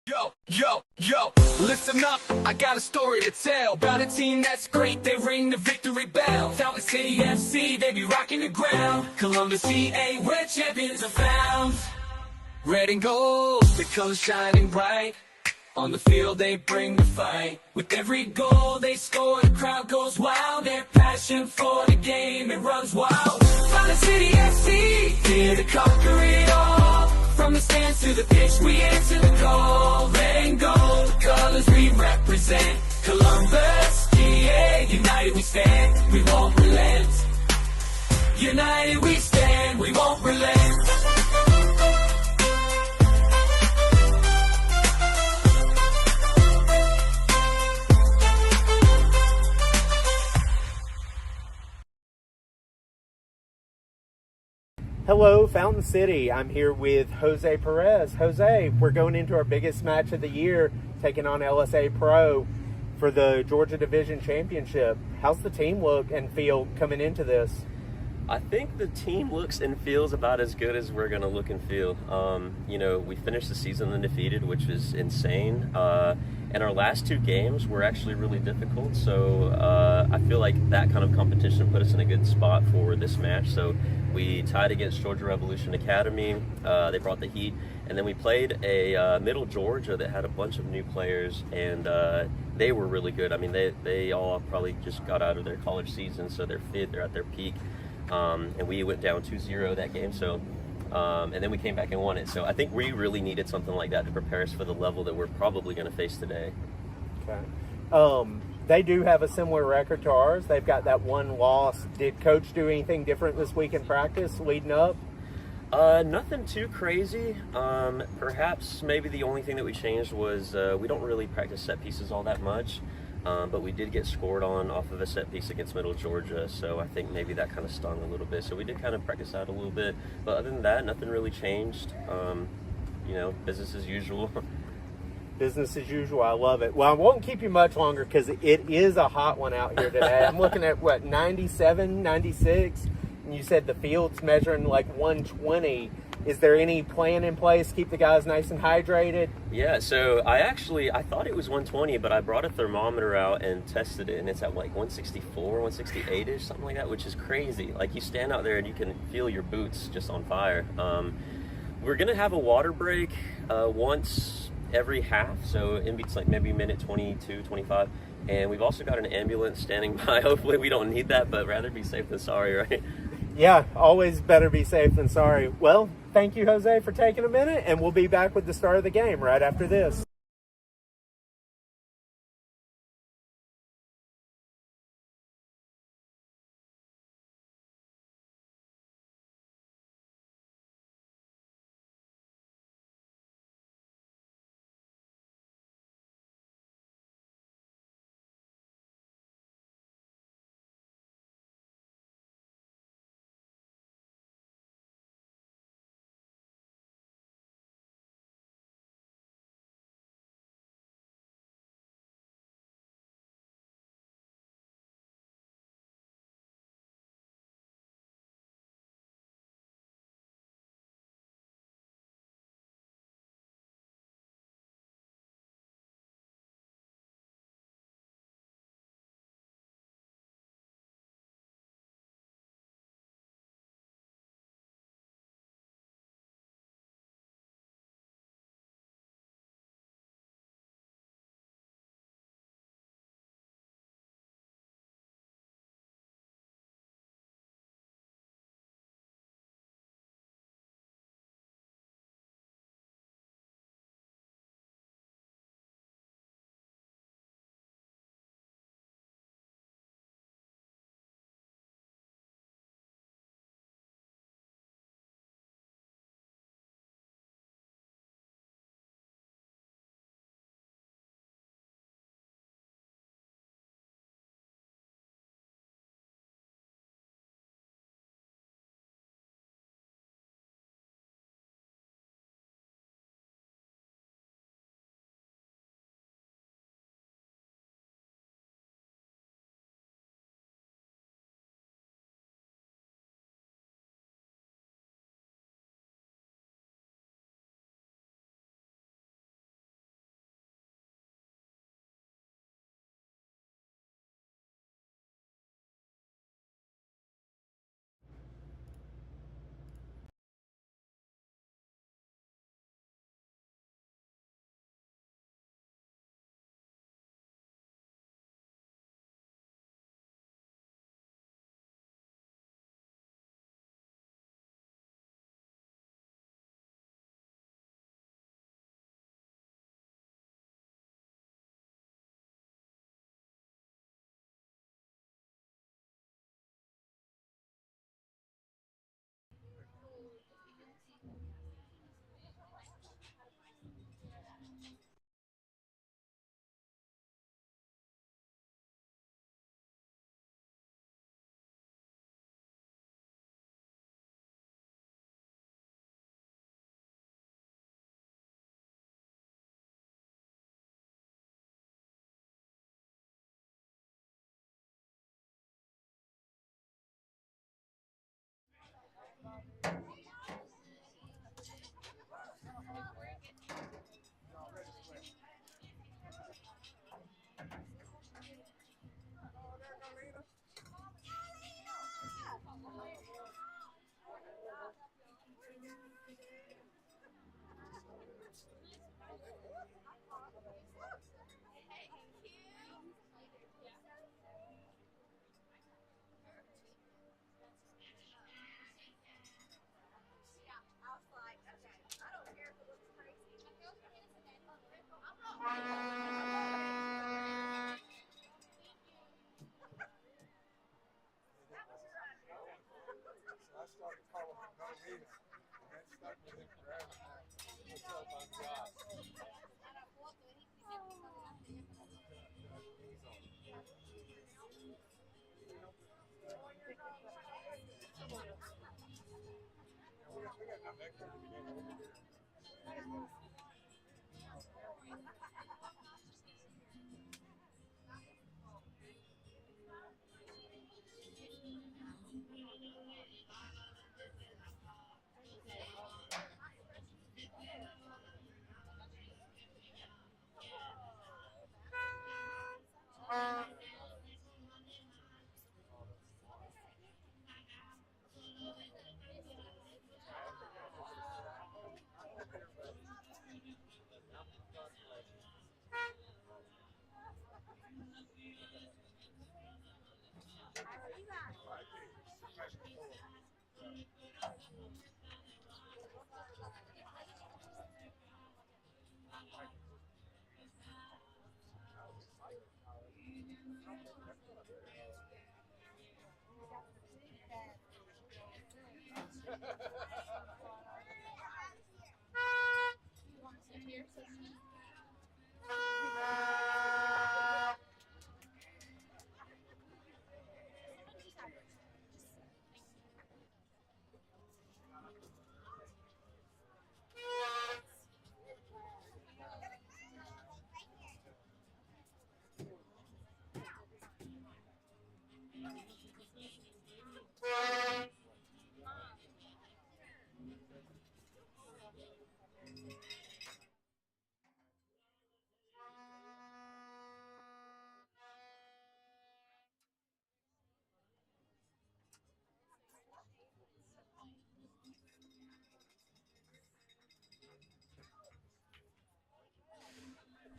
Yo, listen up, I got a story to tell about a team that's great, they ring the victory bell. Fountain City FC, they be rocking the ground. Columbus, CA, where champions are found. Red and gold, the colors shining bright. On the field they bring the fight. With every goal they score, the crowd goes wild. Their passion for the game, it runs wild. Fountain City FC, here to conquer it all. From the stands to the pitch, we answer the call. Red and gold, the colors we represent. Columbus, GA, united we stand, we won't relent. United we stand, we won't relent. Hello, Fountain City. I'm here with Jose Peirce. Jose, we're going into our biggest match of the year, taking on LSA Pro for the Georgia Division Championship. How's the team look and feel coming into this? I think the team looks and feels about as good as we're going to look and feel. We finished the season undefeated, which is insane. And our last two games were actually really difficult. So I feel like that kind of competition put us in a good spot for this match. So we tied against Georgia Revolution Academy. They brought the heat. And then we played a Middle Georgia that had a bunch of new players, and they were really good. I mean, they all probably just got out of their college season, so they're fit, they're at their peak. And we went down 2-0 that game, so and then we came back and won it. So I think we really needed something like that to prepare us for the level that we're probably going to face today. Okay. They do have a similar record to ours. They've got that one loss. Did Coach do anything different this week in practice leading up? Nothing too crazy. Perhaps maybe the only thing that we changed was we don't really practice set pieces all that much. But we did get scored on off of a set piece against Middle Georgia, so I think maybe that kind of stung a little bit. So we did kind of practice that a little bit, but other than that, nothing really changed. Business as usual. Business as usual. I love it. Well, I won't keep you much longer because it is a hot one out here today. I'm looking at, 97, 96, and you said the field's measuring like 120. Is there any plan in place to keep the guys nice and hydrated? Yeah, so I thought it was 120, but I brought a thermometer out and tested it, and it's at like 164, 168-ish, something like that, which is crazy. Like, you stand out there and you can feel your boots just on fire. We're going to have a water break once every half, so in between like maybe minute 22, 25. And we've also got an ambulance standing by. Hopefully we don't need that, but rather be safe than sorry, right? Yeah, always better be safe than sorry. Well, thank you, Jose, for taking a minute, and we'll be back with the start of the game right after this.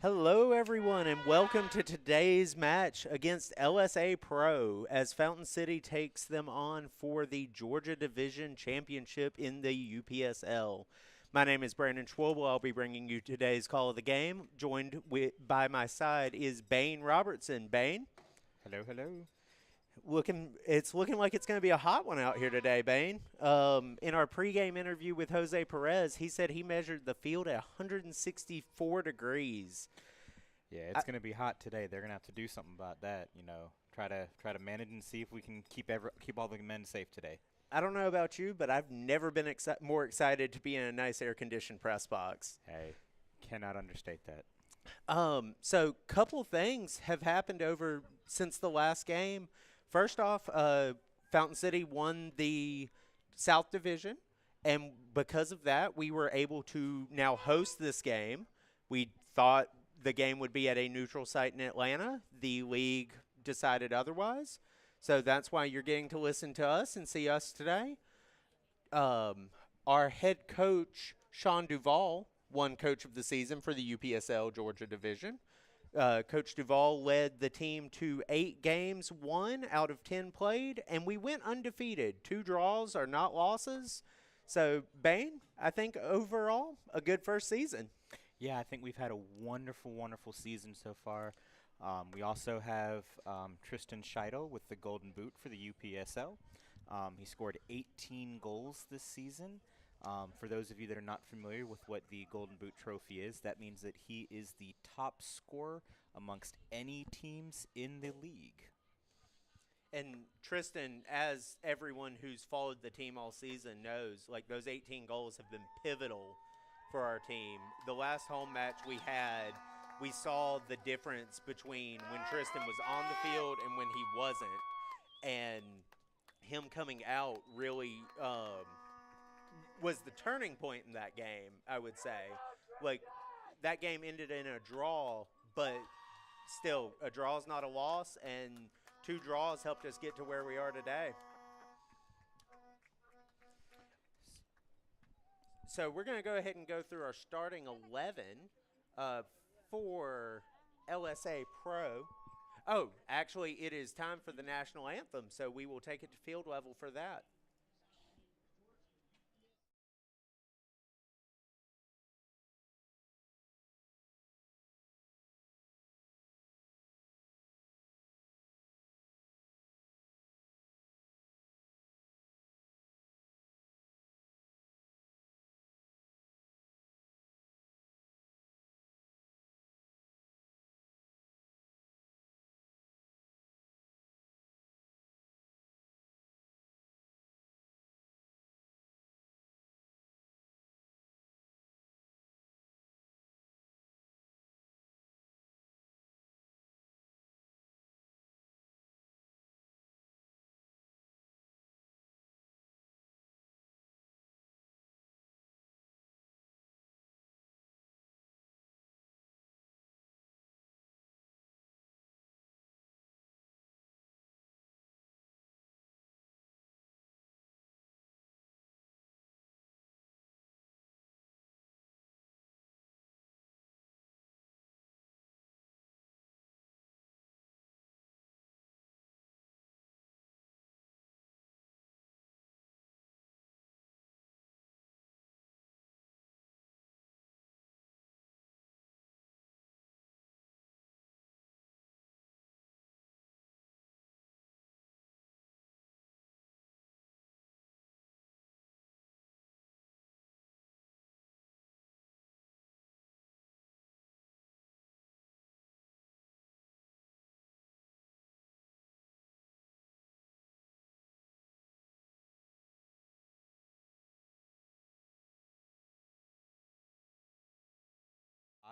Hello, everyone, and welcome to today's match against LSA Pro as Fountain City takes them on for the Georgia Division Championship in the UPSL. My name is Brandon Schwoebel. I'll be bringing you today's call of the game. Joined by my side is Bane Robertson. Bane? Hello, hello. It's looking like it's going to be a hot one out here today, Bane. In our pregame interview with Jose Peirce, he said he measured the field at 164 degrees. Yeah, it's going to be hot today. They're going to have to do something about that. You know, try to manage and see if we can keep all the men safe today. I don't know about you, but I've never been more excited to be in a nice air-conditioned press box. Hey, cannot understate that. So, couple things have happened since the last game. First off, Fountain City won the South Division, and because of that, we were able to now host this game. We thought the game would be at a neutral site in Atlanta. The league decided otherwise, so that's why you're getting to listen to us and see us today. Our head coach, Sean Duvall, won Coach of the Season for the UPSL Georgia Division. Coach Duvall led the team to 8 games won out of 10 played, and we went undefeated. 2 draws are not losses. So, Bane, I think overall a good first season. Yeah, I think we've had a wonderful, wonderful season so far. We also have Tristan Scheidel with the Golden Boot for the UPSL. He scored 18 goals this season. For those of you that are not familiar with what the Golden Boot Trophy is, that means that he is the top scorer amongst any teams in the league. And Tristan, as everyone who's followed the team all season knows, like those 18 goals have been pivotal for our team. The last home match we had, we saw the difference between when Tristan was on the field and when he wasn't. And him coming out really was the turning point in that game, I would say. Like, that game ended in a draw, but still, a draw is not a loss, and 2 draws helped us get to where we are today. So we're going to go ahead and go through our starting 11 for LSA Pro. Oh, actually, it is time for the national anthem, so we will take it to field level for that.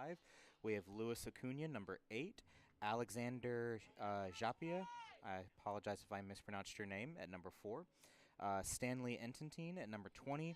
5. We have Louis Acuna, number 8. Alexander Japia, I apologize if I mispronounced your name, at number 4. Stanley Ententine at number 20.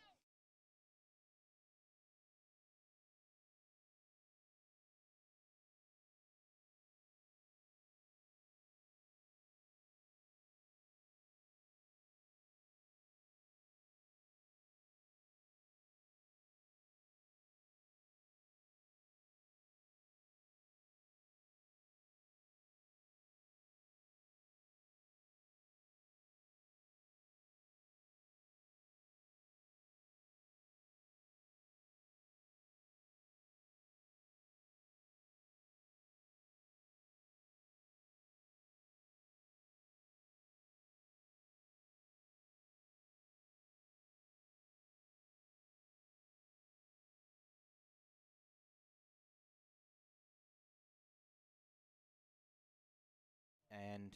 And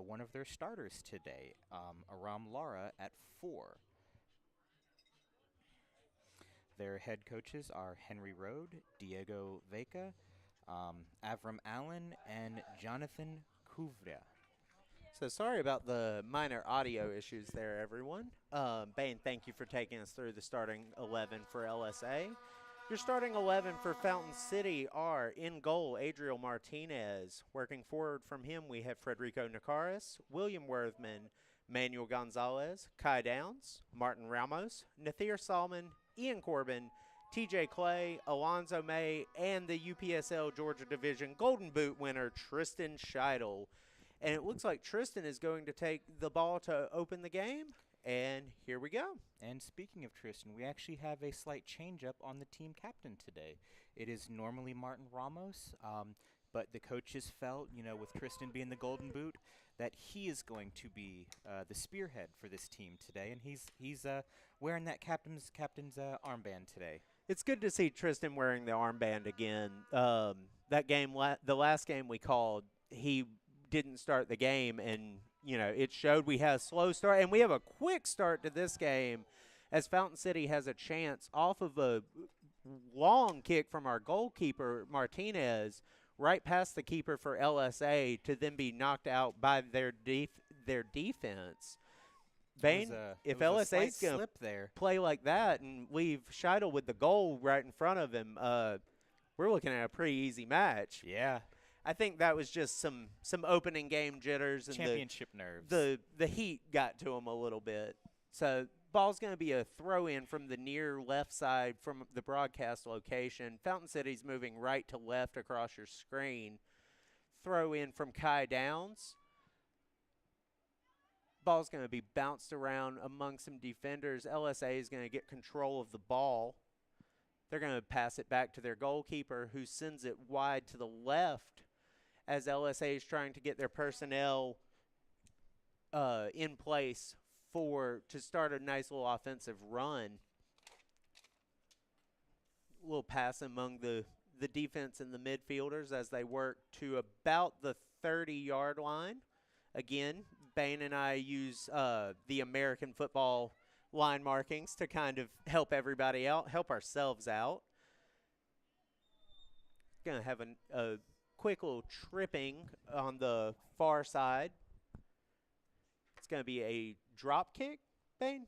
one of their starters today, Aram Lara, at 4. Their head coaches are Henry Rode, Diego Vega, Avram Allen, and Jonathan Kuvra. So sorry about the minor audio issues there, everyone. Bane, thank you for taking us through the starting 11 for LSA. Your starting 11 for Fountain City are in goal, Adriel Martinez. Working forward from him, we have Frederico Nicaris, William Worthman, Manuel Gonzalez, Kai Downs, Martin Ramos, Nathir Salman, Ian Corbin, TJ Clay, Alonzo May, and the UPSL Georgia Division Golden Boot winner, Tristan Scheidel. And it looks like Tristan is going to take the ball to open the game. And here we go. And speaking of Tristan, we actually have a slight change-up on the team captain today. It is normally Martin Ramos, but the coaches felt, with Tristan being the Golden Boot, that he is going to be the spearhead for this team today, and he's wearing that captain's armband today. It's good to see Tristan wearing the armband again. That game, the last game we called, he didn't start the game, and it showed we had a slow start, and we have a quick start to this game as Fountain City has a chance off of a long kick from our goalkeeper, Martinez, right past the keeper for LSA to then be knocked out by their defense. Bane, if LSA's going to play like that and leave Scheidel with the goal right in front of him, we're looking at a pretty easy match. Yeah. I think that was just some opening game jitters and championship nerves. The heat got to him a little bit. So ball's going to be a throw-in from the near left side from the broadcast location. Fountain City's moving right to left across your screen. Throw in from Kai Downs. Ball's going to be bounced around among some defenders. LSA is going to get control of the ball. They're going to pass it back to their goalkeeper, who sends it wide to the left as LSA is trying to get their personnel in place to start a nice little offensive run. A little pass among the defense and the midfielders as they work to about the 30-yard line. Again, Bane and I use the American football line markings to kind of help everybody out, help ourselves out. Going to have a quick little tripping on the far side. It's going to be a drop kick, Bane?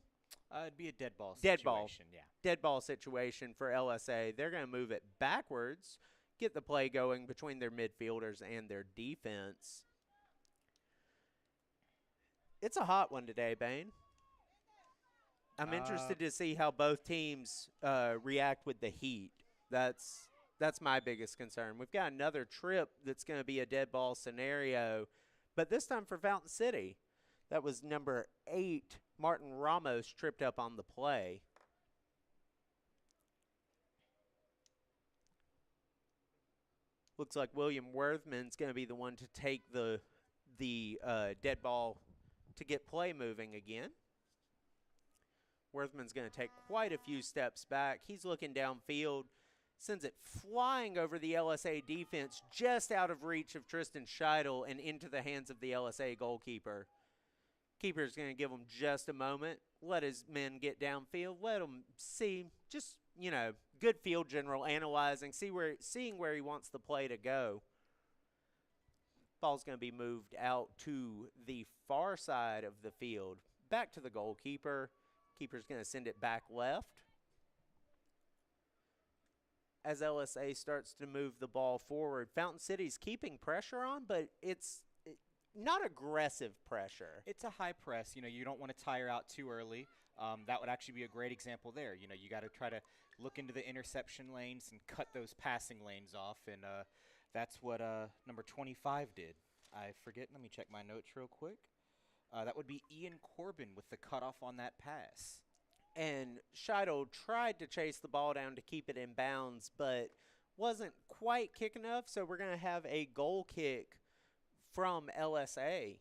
It'd be a dead ball situation, yeah. Dead ball situation for LSA. They're going to move it backwards, get the play going between their midfielders and their defense. It's a hot one today, Bane. I'm interested to see how both teams react with the heat. That's my biggest concern. We've got another trip that's going to be a dead ball scenario, but this time for Fountain City. That was number 8, Martin Ramos, tripped up on the play. Looks like William Worthman's going to be the one to take the dead ball to get play moving again. Worthman's going to take quite a few steps back. He's looking downfield, sends it flying over the LSA defense, just out of reach of Tristan Scheidel and into the hands of the LSA goalkeeper. Keeper's going to give him just a moment. let his men get downfield, let him see, just, good field general analyzing, seeing where he wants the play to go. Ball's going to be moved out to the far side of the field, back to the goalkeeper. Keeper's going to send it back left. As LSA starts to move the ball forward, Fountain City's keeping pressure on, but it's not aggressive pressure. It's a high press. You don't want to tire out too early. That would actually be a great example there. You got to try to look into the interception lanes and cut those passing lanes off, and that's what number 25 did. I forget. Let me check my notes real quick. That would be Ian Corbin with the cutoff on that pass. And Scheidel tried to chase the ball down to keep it in bounds, but wasn't quite quick enough, so we're going to have a goal kick from LSA.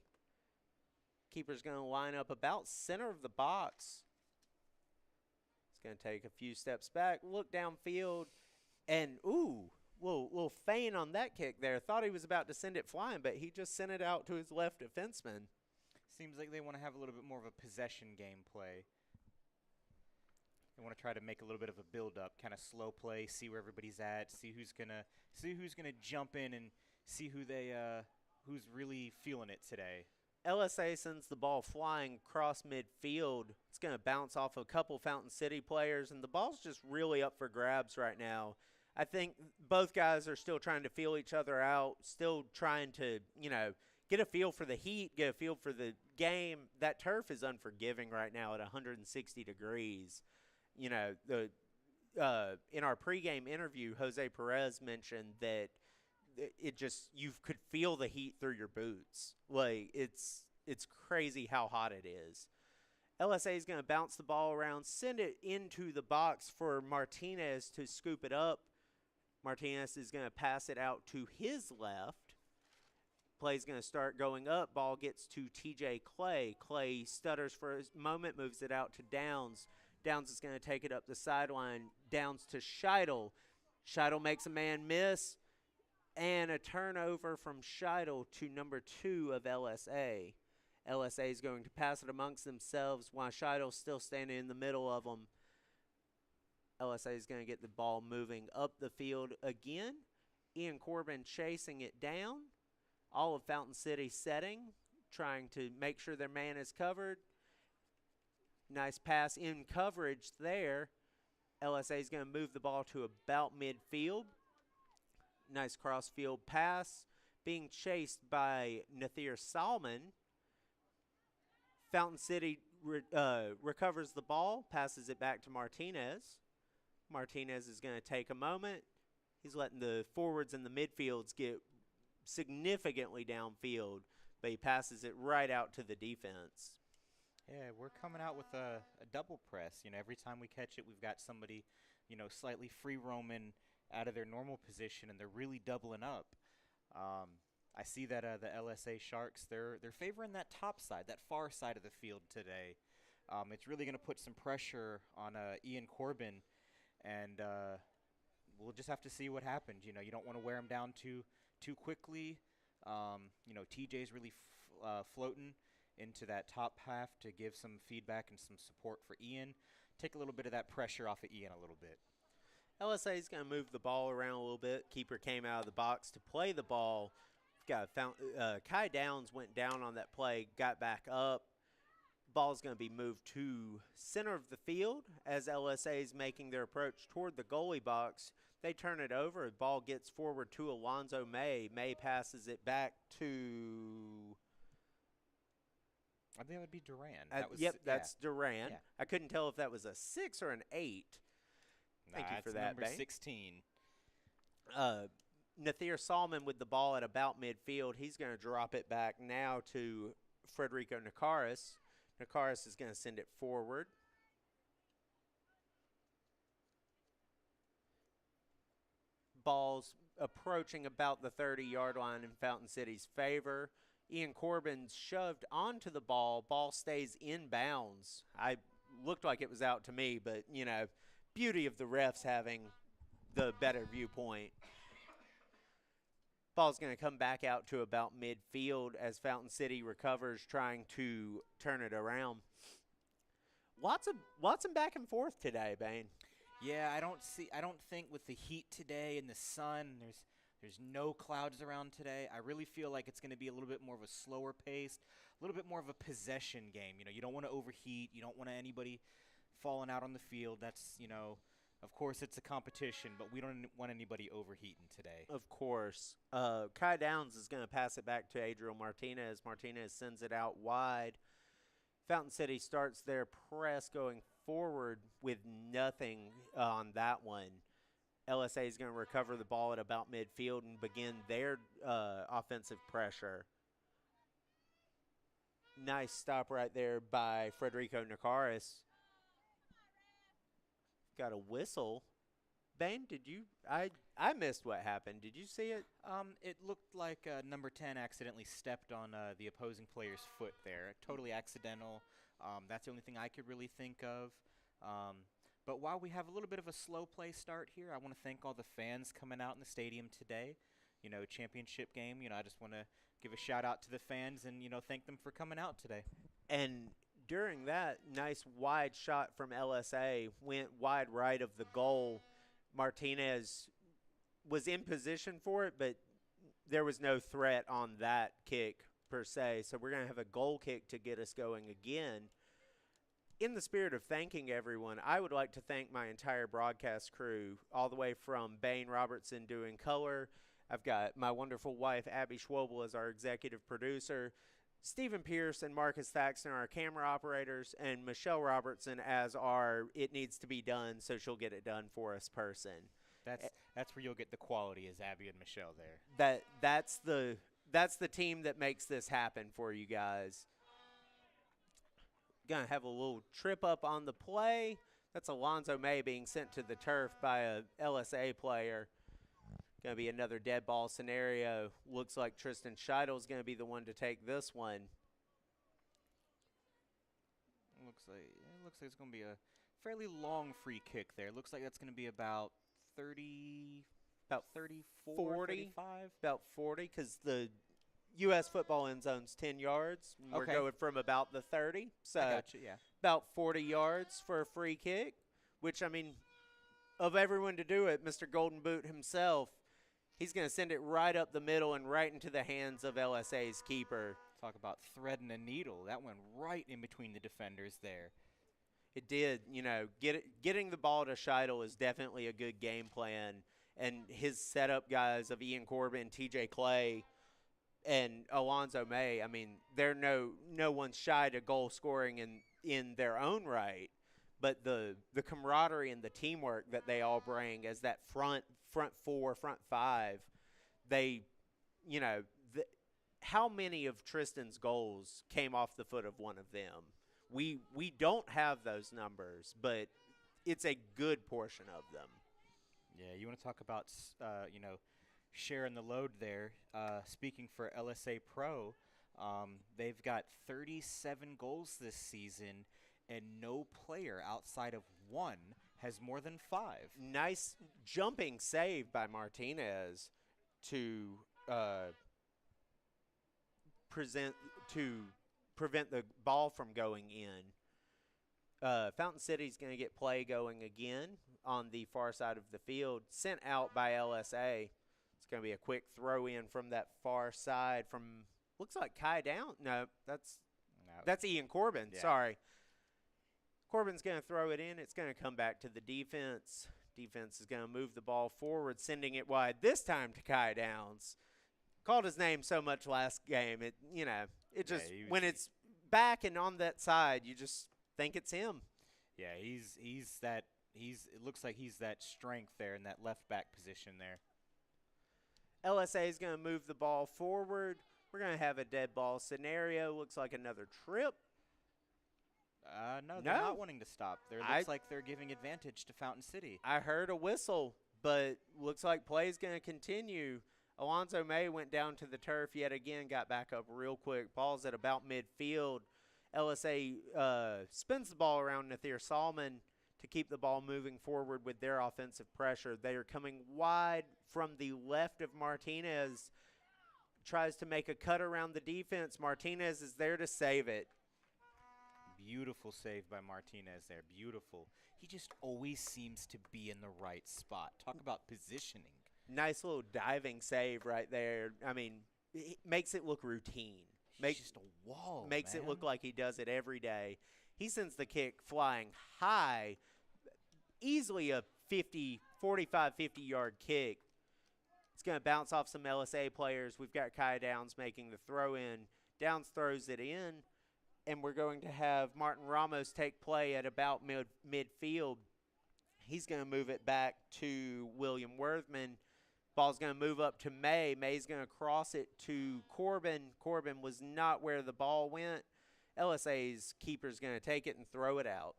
Keeper's going to line up about center of the box. It's going to take a few steps back, look downfield, and little feint on that kick there. Thought he was about to send it flying, but he just sent it out to his left defenseman. Seems like they want to have a little bit more of a possession game play. They want to try to make a little bit of a build-up, kind of slow play, see where everybody's at, see who's gonna jump in and see who's really feeling it today. LSA sends the ball flying across midfield. It's going to bounce off a couple Fountain City players, and the ball's just really up for grabs right now. I think both guys are still trying to feel each other out, still trying to, get a feel for the heat, get a feel for the game. That turf is unforgiving right now at 160 degrees. In our pregame interview, Jose Peirce mentioned that you could feel the heat through your boots. Like, it's crazy how hot it is. LSA is going to bounce the ball around, send it into the box for Martinez to scoop it up. Martinez is going to pass it out to his left. Play's going to start going up. Ball gets to TJ Clay. Clay stutters for a moment, moves it out to Downs. Downs is going to take it up the sideline. Downs to Scheidel. Scheidel makes a man miss. And a turnover from Scheidel to number 2 of LSA. LSA is going to pass it amongst themselves while Scheidel's still standing in the middle of them. LSA is going to get the ball moving up the field again. Ian Corbin chasing it down. All of Fountain City setting, trying to make sure their man is covered. Nice pass in coverage there. LSA is going to move the ball to about midfield. Nice cross-field pass. Being chased by Nathir Salman. Fountain City recovers the ball, passes it back to Martinez. Martinez is going to take a moment. He's letting the forwards and the midfields get significantly downfield, but he passes it right out to the defense. Yeah, we're coming out with a double press. Every time we catch it, we've got somebody, slightly free roaming out of their normal position, and they're really doubling up. I see that the LSA Sharks, they're favoring that top side, that far side of the field today. It's really going to put some pressure on Ian Corbin, and we'll just have to see what happens. You don't want to wear him down too quickly. TJ's really floating into that top half to give some feedback and some support for Ian. Take a little bit of that pressure off of Ian a little bit. LSA is going to move the ball around a little bit. Keeper came out of the box to play the ball. Kai Downs went down on that play, got back up. Ball's going to be moved to center of the field as LSA is making their approach toward the goalie box. They turn it over. The ball gets forward to Alonzo May. May passes it back to... I think that would be Duran. That's Duran. Yeah. I couldn't tell if that was a 6 or an 8. Thank you for that, number Bane. 16. Nathir Salman with the ball at about midfield. He's going to drop it back now to Federico Nakaris. Nakaris is going to send it forward. Ball's approaching about the 30-yard line in Fountain City's favor. Ian Corbin's shoved onto the ball. Ball stays in bounds. I looked like it was out to me, but, beauty of the refs having the better viewpoint. Ball's going to come back out to about midfield as Fountain City recovers, trying to turn it around. lots of back and forth today, Bane. Yeah, I don't think with the heat today and the sun, there's no clouds around today. I really feel like it's going to be a little bit more of a slower pace, a little bit more of a possession game. You don't want to overheat. You don't want anybody falling out on the field. That's, of course it's a competition, but we don't want anybody overheating today. Of course. Kai Downs is going to pass it back to Adriel Martinez. Martinez sends it out wide. Fountain City starts their press going forward with nothing on that one. LSA is going to recover the ball at about midfield and begin their offensive pressure. Nice stop right there by Federico Nakaris. Got a whistle. Bane, did you? I missed what happened. Did you see it? It looked like number 10 accidentally stepped on the opposing player's foot there. Totally accidental. That's the only thing I could really think of. But while we have a little bit of a slow play start here, I want to thank all the fans coming out in the stadium today. Championship game. I just want to give a shout out to the fans and, thank them for coming out today. And during that, nice wide shot from LSA went wide right of the goal. Martinez was in position for it, but there was no threat on that kick per se. So we're going to have a goal kick to get us going again. In the spirit of thanking everyone, I would like to thank my entire broadcast crew, all the way from Bane Robertson doing color. I've got my wonderful wife, Abby Schwoebel, as our executive producer. Stephen Peirce and Markus Thaxton are our camera operators, and Michelle Robertson as our it needs to be done, so she'll get it done for us person. That's where you'll get the quality, is Abby and Michelle there. That's the team that makes this happen for you guys. Gonna have a little trip up on the play. That's Alonzo May being sent to the turf by a LSA player. Going to be another dead ball scenario. Looks like Tristan Scheidel is going to be the one to take this one. Looks like it's going to be a fairly long free kick there. Looks like that's going to be about 34, 40, 35. About 40, because the U.S. football end zone's 10 yards. We're going from about the 30. So I got you, yeah. About 40 yards for a free kick, which, I mean, of everyone to do it, Mr. Golden Boot himself, he's going to send it right up the middle and right into the hands of LSA's keeper. Talk about threading a needle. That went right in between the defenders there. It did. Getting the ball to Scheidel is definitely a good game plan. And his setup guys of Ian Corbin, TJ Clay, and Alonzo May, I mean, they're no one's shy to goal scoring in their own right. But the camaraderie and the teamwork that they all bring as that front four, front five, how many of Tristan's goals came off the foot of one of them? We don't have those numbers, but it's a good portion of them. Yeah, you want to talk about, sharing the load there. Speaking for LSA Pro, they've got 37 goals this season, and no player outside of one has more than 5. Nice jumping save by Martinez to prevent the ball from going in. Fountain City's going to get play going again on the far side of the field, sent out by LSA. It's going to be a quick throw in from that far side from, looks like Kai Down. No, that's Ian Corbin. Yeah. Sorry. Corbin's going to throw it in. It's going to come back to the defense. Defense is going to move the ball forward, sending it wide, this time to Kai Downs. Called his name so much last game. When it's back and on that side, you just think it's him. Yeah, it looks like he's that strength there in that left back position there. LSA is going to move the ball forward. We're going to have a dead ball scenario. Looks like another trip. No, they're not wanting to stop. It looks like they're giving advantage to Fountain City. I heard a whistle, but looks like play is going to continue. Alonzo May went down to the turf yet again, got back up real quick. Ball's at about midfield. LSA spins the ball around Nathir Salman to keep the ball moving forward with their offensive pressure. They are coming wide from the left of Martinez. Tries to make a cut around the defense. Martinez is there to save it. Beautiful save by Martinez there. Beautiful. He just always seems to be in the right spot. Talk about positioning. Nice little diving save right there. I mean, it makes it look routine. He's just a wall, Makes man. it look like he does it every day. He sends the kick flying high, easily a 45, 50-yard kick. It's going to bounce off some LSA players. We've got Kai Downs making the throw in. Downs throws it in, and we're going to have Martin Ramos take play at about midfield. He's going to move it back to William Worthman. Ball's going to move up to May. May's going to cross it to Corbin. Corbin was not where the ball went. LSA's keeper's going to take it and throw it out.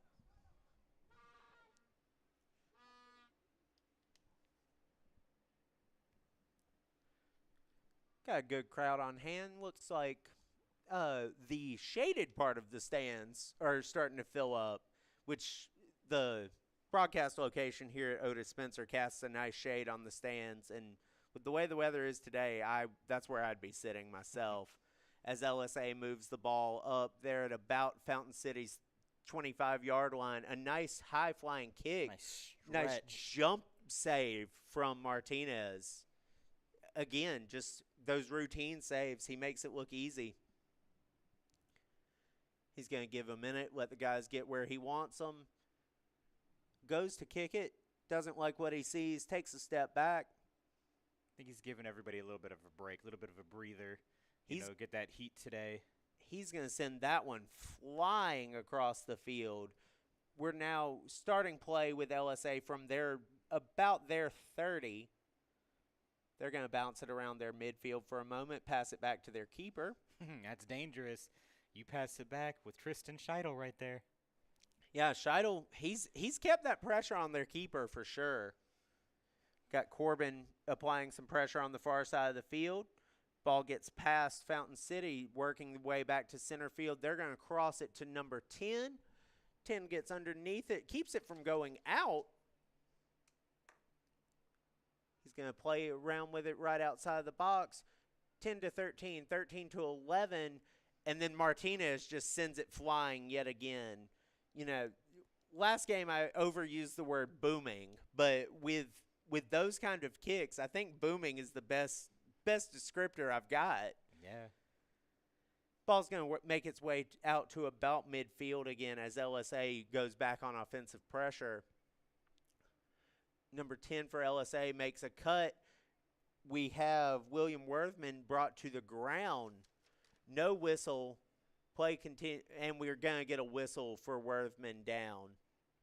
Got a good crowd on hand. Looks like the shaded part of the stands are starting to fill up, which the broadcast location here at Otis Spencer casts a nice shade on the stands. And with the way the weather is today, that's where I'd be sitting myself as LSA moves the ball up there at about Fountain City's 25-yard line. A nice high-flying kick. Nice jump save from Martinez. Again, just those routine saves. He makes it look easy. He's going to give a minute, let the guys get where he wants them. Goes to kick it, doesn't like what he sees, takes a step back. I think he's giving everybody a little bit of a break, a little bit of a breather. Get that heat today. He's going to send that one flying across the field. We're now starting play with LSA from about their 30. They're going to bounce it around their midfield for a moment, pass it back to their keeper. That's dangerous. You pass it back with Tristan Scheidel right there. Yeah, Scheidel, he's kept that pressure on their keeper for sure. Got Corbin applying some pressure on the far side of the field. Ball gets past Fountain City, working the way back to center field. They're going to cross it to number 10. 10 gets underneath it, keeps it from going out. He's going to play around with it right outside the box. 10 to 13, 13 to 11, and then Martinez just sends it flying yet again. You know, last game I overused the word booming, but with those kind of kicks, I think booming is the best descriptor I've got. Yeah. Ball's going to make its way out to about midfield again as LSA goes back on offensive pressure. Number 10 for LSA makes a cut. We have William Worthman brought to the ground. No whistle. Play continue, and we're going to get a whistle for Worthman down.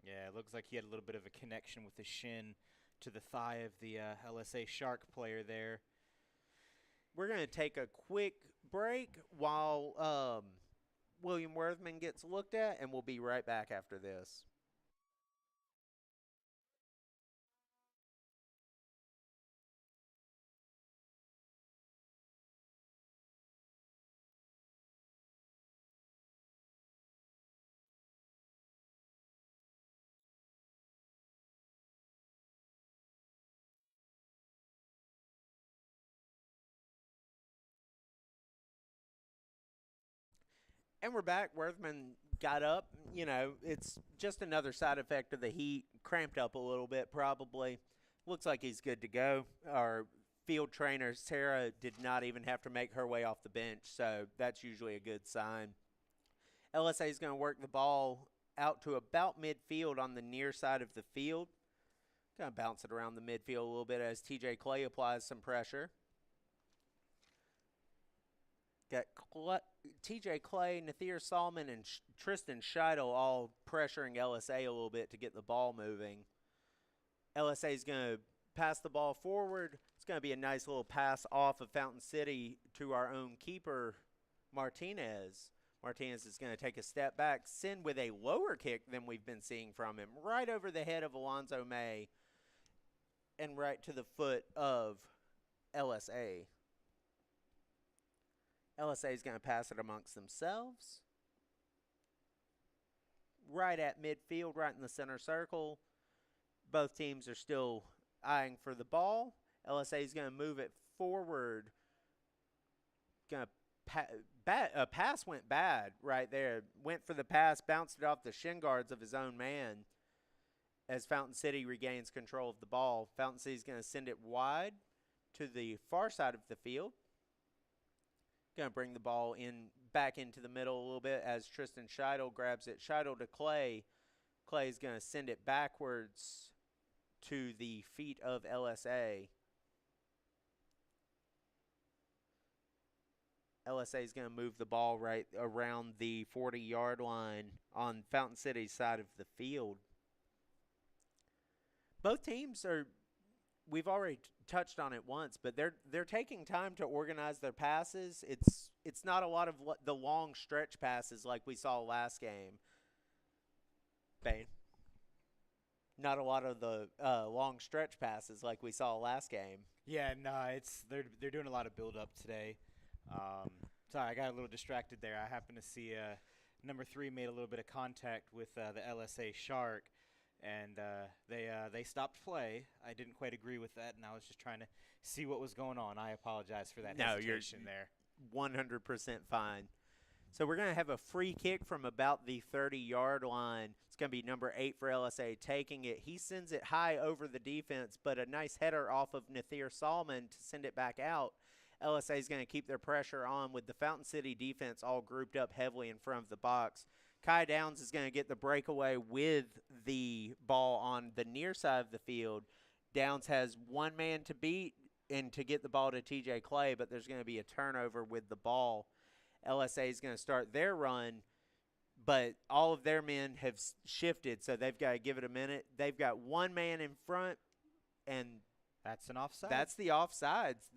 Yeah, it looks like he had a little bit of a connection with the shin to the thigh of the LSA Shark player there. We're going to take a quick break while William Worthman gets looked at, and we'll be right back after this. And we're back. Worthman got up. You know, it's just another side effect of the heat. Cramped up a little bit probably. Looks like he's good to go. Our field trainer, Sarah, did not even have to make her way off the bench, so that's usually a good sign. LSA is going to work the ball out to about midfield on the near side of the field. Going to bounce it around the midfield a little bit as TJ Clay applies some pressure. Got TJ Clay, Nathir Solomon, and Tristan Scheidel all pressuring LSA a little bit to get the ball moving. LSA is going to pass the ball forward. It's going to be a nice little pass off of Fountain City to our own keeper, Martinez. Martinez is going to take a step back, send with a lower kick than we've been seeing from him, right over the head of Alonzo May and right to the foot of LSA. LSA is going to pass it amongst themselves. Right at midfield, right in the center circle. Both teams are still eyeing for the ball. LSA is going to move it forward. Going to pass went bad right there. Went for the pass, bounced it off the shin guards of his own man as Fountain City regains control of the ball. Fountain City's going to send it wide to the far side of the field. Going to bring the ball back into the middle a little bit as Tristan Scheidel grabs it. Scheidel to Clay. Clay's going to send it backwards to the feet of LSA. LSA is going to move the ball right around the 40-yard line on Fountain City's side of the field. Both teams are, we've already touched on it once, but they're taking time to organize their passes. It's not a lot of the long stretch passes like we saw last game. Bane. Not a lot of the long stretch passes like we saw last game. Yeah, no, they're doing a lot of build up today. Sorry, I got a little distracted there. I happened to see number 3 made a little bit of contact with the LSA Shark, and they stopped play. I didn't quite agree with that, and I was just trying to see what was going on. I apologize for that hesitation there. 100% fine. So we're going to have a free kick from about the 30-yard line. It's going to be number 8 for LSA taking it. He sends it high over the defense, but a nice header off of Nathir Solomon to send it back out. LSA is going to keep their pressure on with the Fountain City defense all grouped up heavily in front of the box. Kai Downs is going to get the breakaway with the ball on the near side of the field. Downs has one man to beat and to get the ball to TJ Clay, but there's going to be a turnover with the ball. LSA is going to start their run, but all of their men have shifted, so they've got to give it a minute. They've got one man in front, and that's an offside. That's the offsides.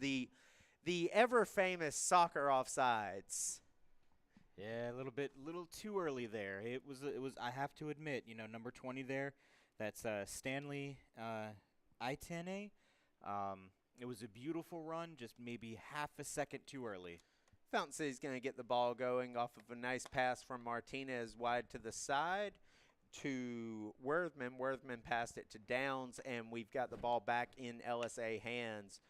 The ever-famous soccer offsides. Yeah, a little too early there. It was. I have to admit, number 20 there. That's Stanley Itene. It was a beautiful run, just maybe half a second too early. Fountain City's going to get the ball going off of a nice pass from Martinez wide to the side to Worthman. Worthman passed it to Downs, and we've got the ball back in LSA hands.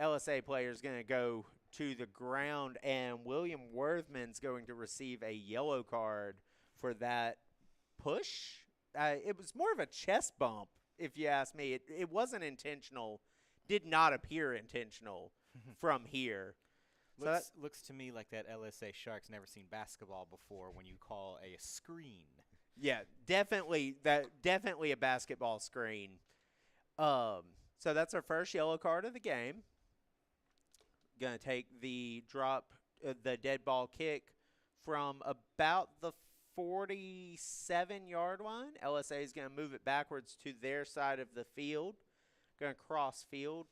LSA player is going to go to the ground, and William Worthman's going to receive a yellow card for that push. It was more of a chest bump, if you ask me. It wasn't intentional, did not appear intentional from here. Looks to me like that LSA Sharks never seen basketball before when you call a screen. Yeah, definitely a basketball screen. So that's our first yellow card of the game. Going to take the the dead ball kick from about the 47-yard line. LSA is going to move it backwards to their side of the field. Going to cross field.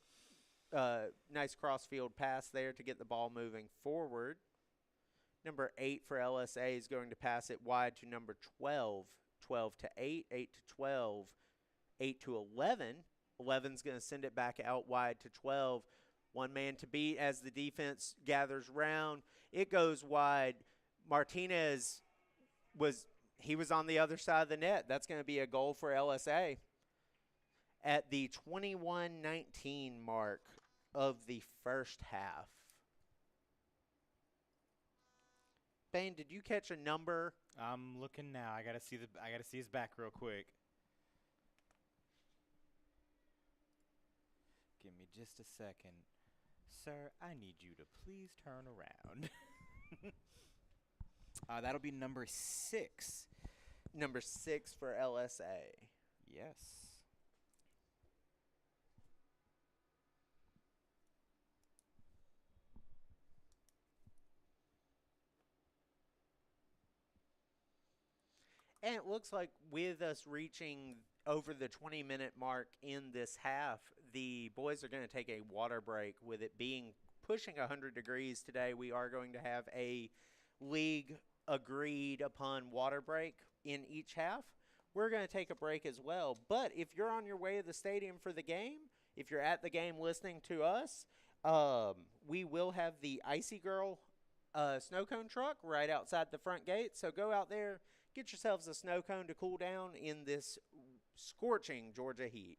Nice cross-field pass there to get the ball moving forward. Number 8 for LSA is going to pass it wide to number 12. 12 to 8, 8 to 12, 8 to 11. 11's going to send it back out wide to 12. One man to beat as the defense gathers round. It goes wide. Martinez was on the other side of the net. That's going to be a goal for LSA. At the 21-19 mark of the first half. Bane, did you catch a number? I'm looking now. I gotta see his back real quick. Give me just a second. Sir, I need you to please turn around. That'll be number 6. Number 6 for LSA. Yes. And it looks like with us reaching over the 20-minute mark in this half, the boys are going to take a water break. With it being pushing 100 degrees today, we are going to have a league agreed upon water break in each half. We're going to take a break as well. But if you're on your way to the stadium for the game, if you're at the game listening to us, we will have the Icy Girl snow cone truck right outside the front gate. So go out there, get yourselves a snow cone to cool down in this scorching Georgia heat.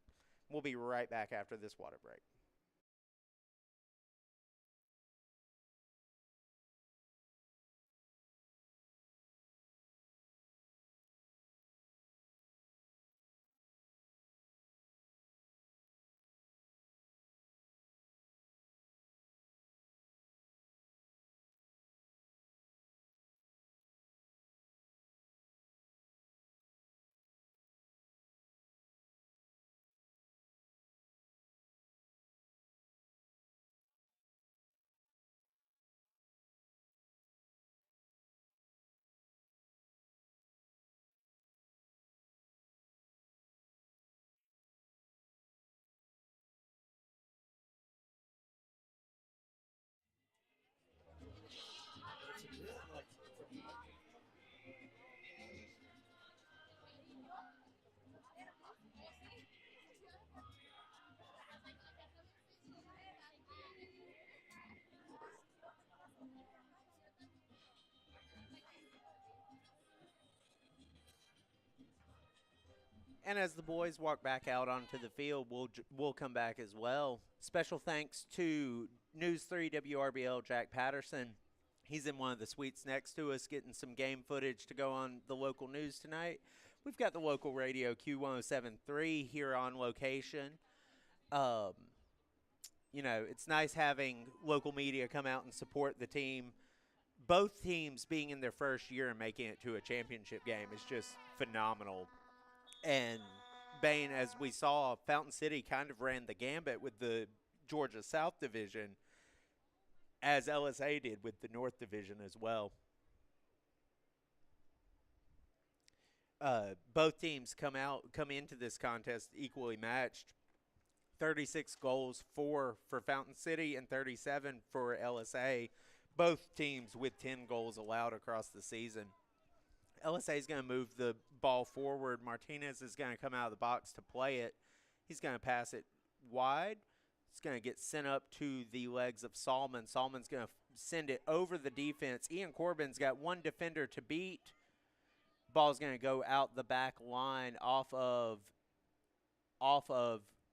We'll be right back after this water break. And as the boys walk back out onto the field, we'll come back as well. Special thanks to News 3 WRBL Jack Patterson. He's in one of the suites next to us getting some game footage to go on the local news tonight. We've got the local radio Q1073 here on location. You know, it's nice having local media come out and support the team. Both teams being in their first year and making it to a championship game is just phenomenal. And Bane, as we saw, Fountain City kind of ran the gambit with the Georgia South Division, as LSA did with the North Division as well. Both teams come into this contest equally matched. 36 goals, 4 for Fountain City and 37 for LSA. Both teams with 10 goals allowed across the season. LSA is going to move the ball forward. Martinez is going to come out of the box to play it. He's going to pass it wide. It's going to get sent up to the legs of Salmon. Salmon's going to send it over the defense. Ian Corbin's got one defender to beat. Ball's going to go out the back line off of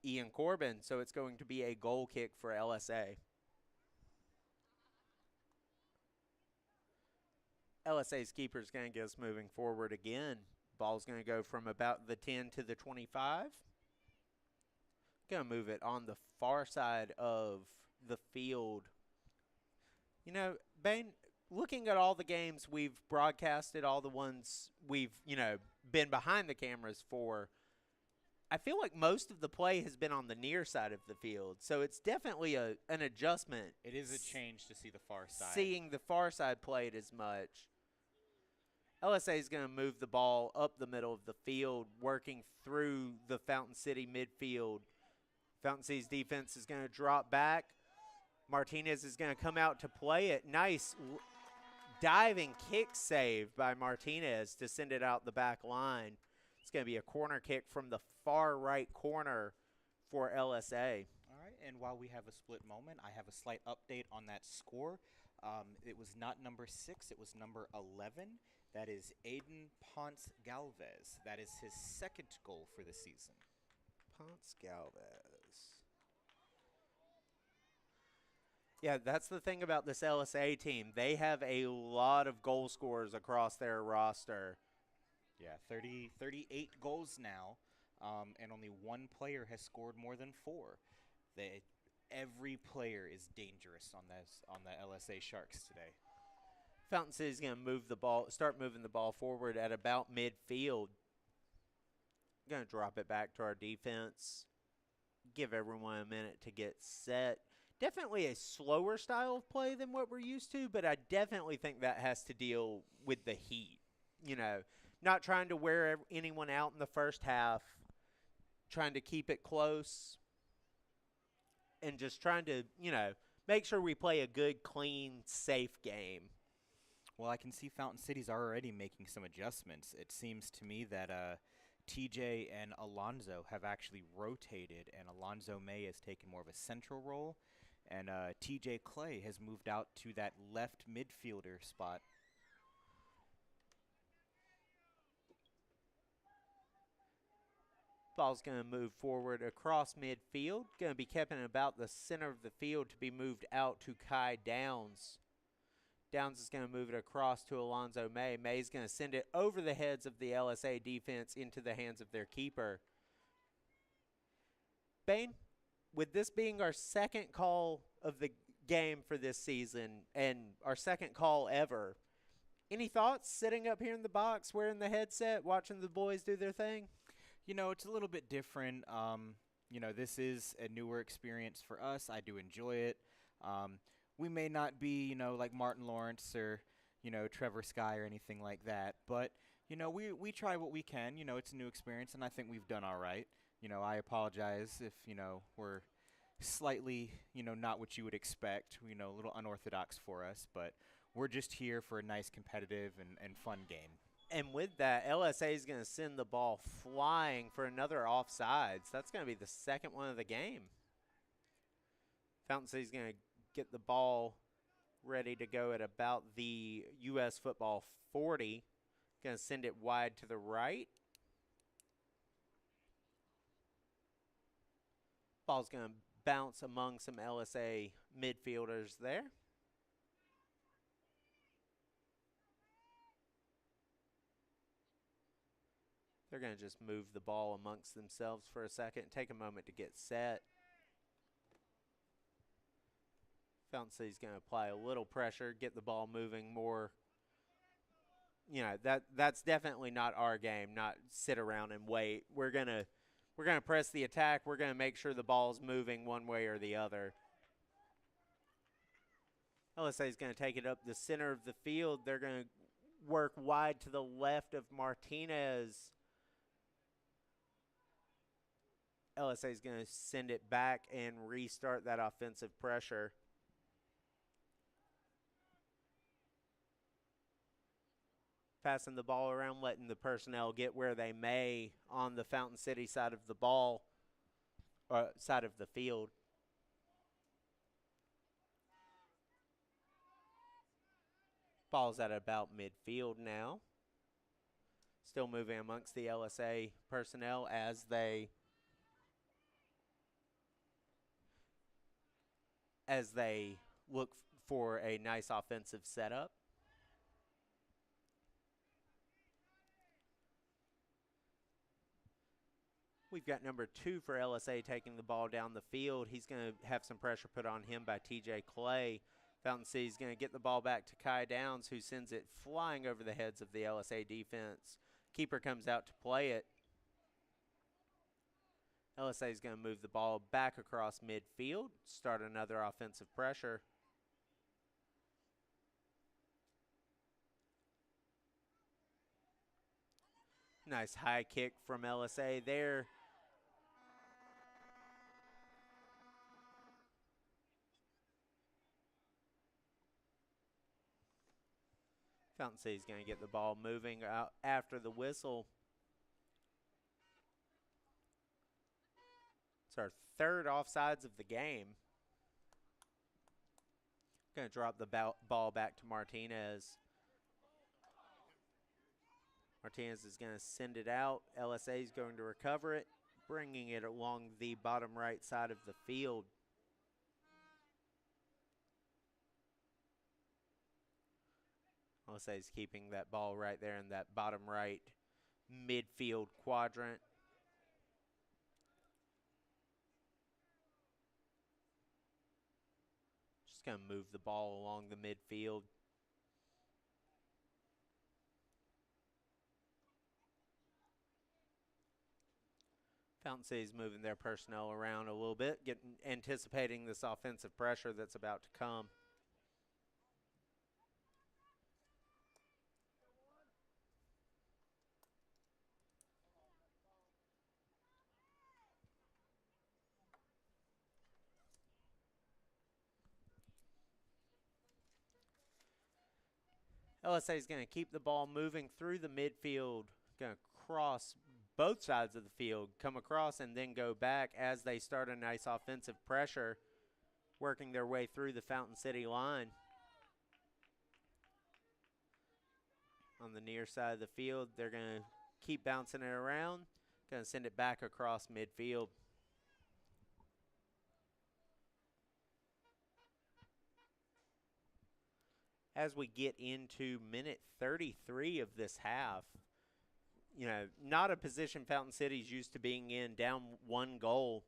Ian Corbin, so it's going to be a goal kick for LSA. LSA's keeper is going to get us moving forward again. Ball's going to go from about the 10 to the 25. Going to move it on the far side of the field. You know, Bane, looking at all the games we've broadcasted, all the ones we've, been behind the cameras for, I feel like most of the play has been on the near side of the field. So it's definitely an adjustment. It is a change to see the far side. Seeing the far side played as much. LSA is going to move the ball up the middle of the field, working through the Fountain City midfield. Fountain City's defense is going to drop back. Martinez is going to come out to play it. Nice diving kick save by Martinez to send it out the back line. It's going to be a corner kick from the far right corner for LSA. All right, and while we have a split moment, I have a slight update on that score. It was not number 6, it was number 11. That is Aiden Ponce Galvez. That is his second goal for the season. Ponce Galvez. Yeah, that's the thing about this LSA team. They have a lot of goal scorers across their roster. Yeah, 38 goals now, and only one player has scored more than 4. Every player is dangerous on the LSA Sharks today. Fountain City's going to start moving the ball forward at about midfield. Going to drop it back to our defense. Give everyone a minute to get set. Definitely a slower style of play than what we're used to, but I definitely think that has to deal with the heat. Not trying to wear anyone out in the first half, trying to keep it close, and just trying to, make sure we play a good, clean, safe game. Well, I can see Fountain City's already making some adjustments. It seems to me that TJ and Alonzo have actually rotated, and Alonzo May has taken more of a central role, and TJ Clay has moved out to that left midfielder spot. Ball's going to move forward across midfield. Going to be kept in about the center of the field to be moved out to Kai Downs. Downs is going to move it across to Alonzo May. May's going to send it over the heads of the LSA defense into the hands of their keeper. Bane, with this being our second call of the game for this season and our second call ever, any thoughts sitting up here in the box, wearing the headset, watching the boys do their thing? It's a little bit different. This is a newer experience for us. I do enjoy it. We may not be, like Martin Lawrence or, Trevor Sky or anything like that. But, we try what we can. It's a new experience, and I think we've done all right. I apologize if, we're slightly, not what you would expect, a little unorthodox for us. But we're just here for a nice competitive and fun game. And with that, LSA is going to send the ball flying for another offsides. That's going to be the second one of the game. Fountain City's going to get the ball ready to go at about the U.S. football 40. Going to send it wide to the right. Ball's going to bounce among some LSA midfielders there. They're going to just move the ball amongst themselves for a second, take a moment to get set. Fountain City's going to apply a little pressure, get the ball moving more. You know, that's definitely not our game, not sit around and wait. We're going to press the attack. We're going to make sure the ball's moving one way or the other. LSA is going to take it up the center of the field. They're going to work wide to the left of Martinez. LSA is going to send it back and restart that offensive pressure. Passing the ball around, letting the personnel get where they may on the Fountain City side of the ball, or side of the field. Ball's at about midfield now. Still moving amongst the LSA personnel as they look for a nice offensive setup. We've got number 2 for LSA taking the ball down the field. He's going to have some pressure put on him by TJ Clay. Fountain City's going to get the ball back to Kai Downs, who sends it flying over the heads of the LSA defense. Keeper comes out to play it. LSA is going to move the ball back across midfield, start another offensive pressure. Nice high kick from LSA there. Fountain City's going to get the ball moving out after the whistle. It's our 3rd offsides of the game. Going to drop the ball back to Martinez. Martinez is going to send it out. LSA is going to recover it, bringing it along the bottom right side of the field. LSA is keeping that ball right there in that bottom right midfield quadrant. Just going to move the ball along the midfield. Fountain City's moving their personnel around a little bit, anticipating this offensive pressure that's about to come. LSA is going to keep the ball moving through the midfield, going to cross both sides of the field, come across and then go back as they start a nice offensive pressure, working their way through the Fountain City line. On the near side of the field, they're going to keep bouncing it around, going to send it back across midfield. As we get into minute 33 of this half, you know, not a position Fountain City's used to being in, down 1 goal.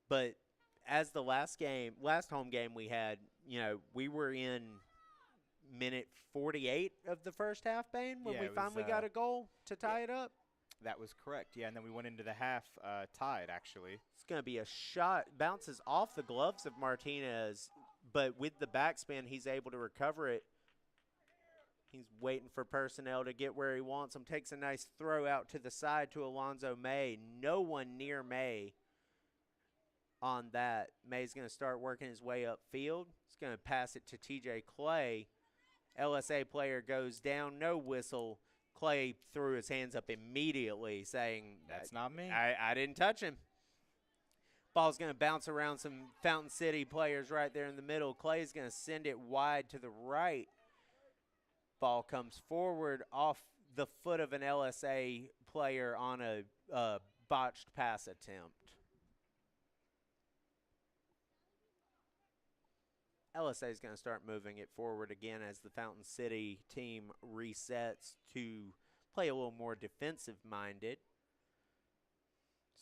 But as the last home game we had, you know, we were in minute 48 of the first half, Bane, when we finally got a goal to tie it up. That was correct, yeah, and then we went into the half tied, actually. It's going to be a shot, bounces off the gloves of Martinez, but with the backspin, he's able to recover it. He's waiting for personnel to get where he wants them. Takes a nice throw out to the side to Alonzo May. No one near May on that. May's going to start working his way upfield. He's going to pass it to TJ Clay. LSA player goes down, no whistle. Clay threw his hands up immediately saying, "That's not me. I didn't touch him." Ball's going to bounce around some Fountain City players right there in the middle. Clay's going to send it wide to the right. Ball comes forward off the foot of an LSA player on a botched pass attempt. LSA is going to start moving it forward again as the Fountain City team resets to play a little more defensive-minded.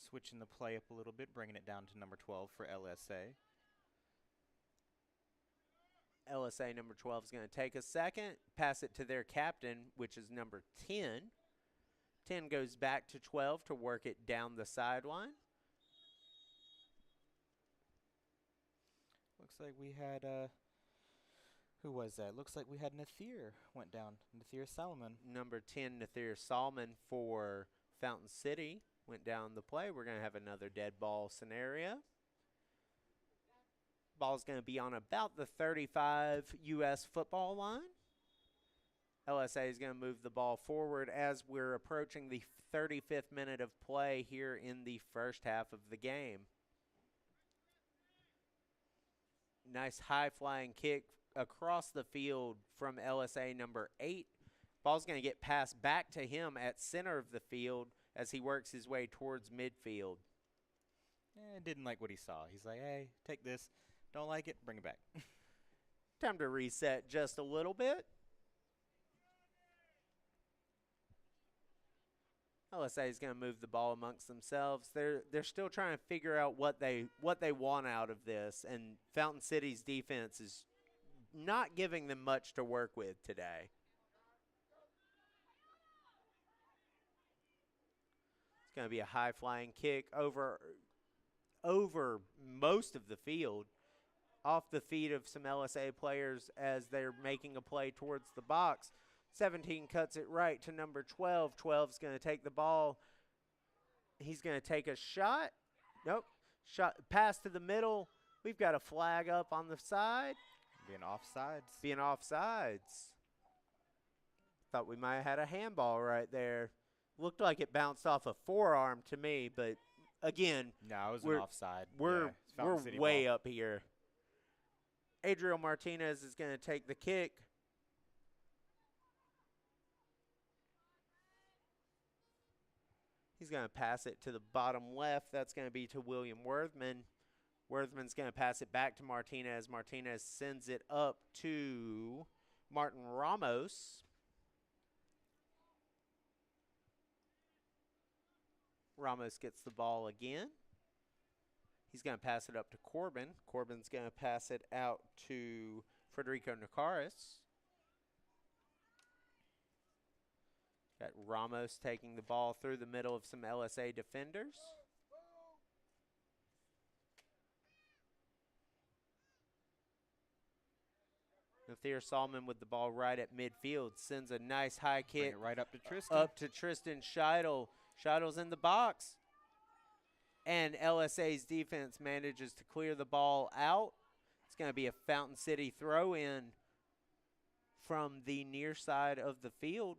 Switching the play up a little bit, bringing it down to number 12 for LSA. LSA number 12 is going to take a second, pass it to their captain, which is number 10. 10 goes back to 12 to work it down the sideline. Looks like we had, who was that? Looks like we had Nathir went down. Nathir Salomon. Number 10, Nathir Salmon for Fountain City went down the play. We're going to have another dead ball scenario. Ball's going to be on about the 35 U.S. football line. LSA is going to move the ball forward as we're approaching the 35th minute of play here in the first half of the game. Nice high-flying kick across the field from LSA number 8. Ball's going to get passed back to him at center of the field as he works his way towards midfield. Didn't like what he saw. He's like, hey, take this. Don't like it, bring it back. Time to reset just a little bit. LSA is going to move the ball amongst themselves. They're still trying to figure out what they want out of this, and Fountain City's defense is not giving them much to work with today. It's going to be a high-flying kick over most of the field, off the feet of some LSA players as they're making a play towards the box. 17 cuts it right to number 12. 12's going to take the ball. He's going to take a shot. Nope. Shot pass to the middle. We've got a flag up on the side. Being offsides. Being offsides. Thought we might have had a handball right there. Looked like it bounced off a forearm to me, but again, no, it was an offside. We're City way ball. up here. Adriel Martinez is going to take the kick. He's going to pass it to the bottom left. That's going to be to William Worthman. Worthman's going to pass it back to Martinez. Martinez sends it up to Martin Ramos. Ramos gets the ball again. He's going to pass it up to Corbin. Corbin's going to pass it out to Federico Nicaris. Got Ramos taking the ball through the middle of some LSA defenders. Nathir Salmon with the ball right at midfield. Sends a nice high kick. Bring it right up to Tristan. Up to Tristan Scheidel. Scheidel's in the box. And LSA's defense manages to clear the ball out. It's going to be a Fountain City throw-in from the near side of the field.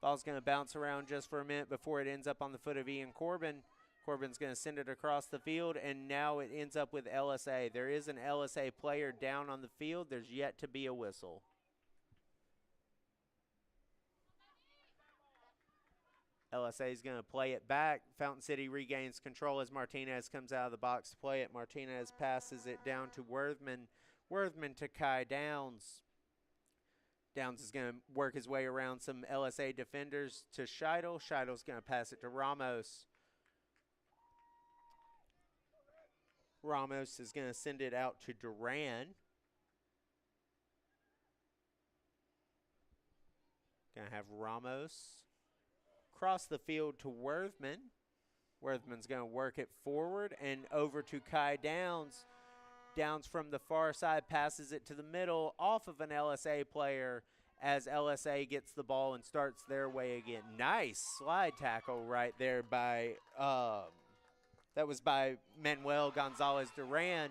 Ball's going to bounce around just for a minute before it ends up on the foot of Ian Corbin. Corbin's going to send it across the field, and now it ends up with LSA. There is an LSA player down on the field. There's yet to be a whistle. LSA is going to play it back. Fountain City regains control as Martinez comes out of the box to play it. Martinez passes it down to Worthman. Worthman to Kai Downs. Downs is going to work his way around some LSA defenders to Scheidel. Scheidel's going to pass it to Ramos. Ramos is going to send it out to Duran. Going to have Ramos cross the field to Worthman. Worthman's going to work it forward and over to Kai Downs. Downs from the far side passes it to the middle off of an LSA player as LSA gets the ball and starts their way again. Nice slide tackle right there by that was by Manuel Gonzalez Duran.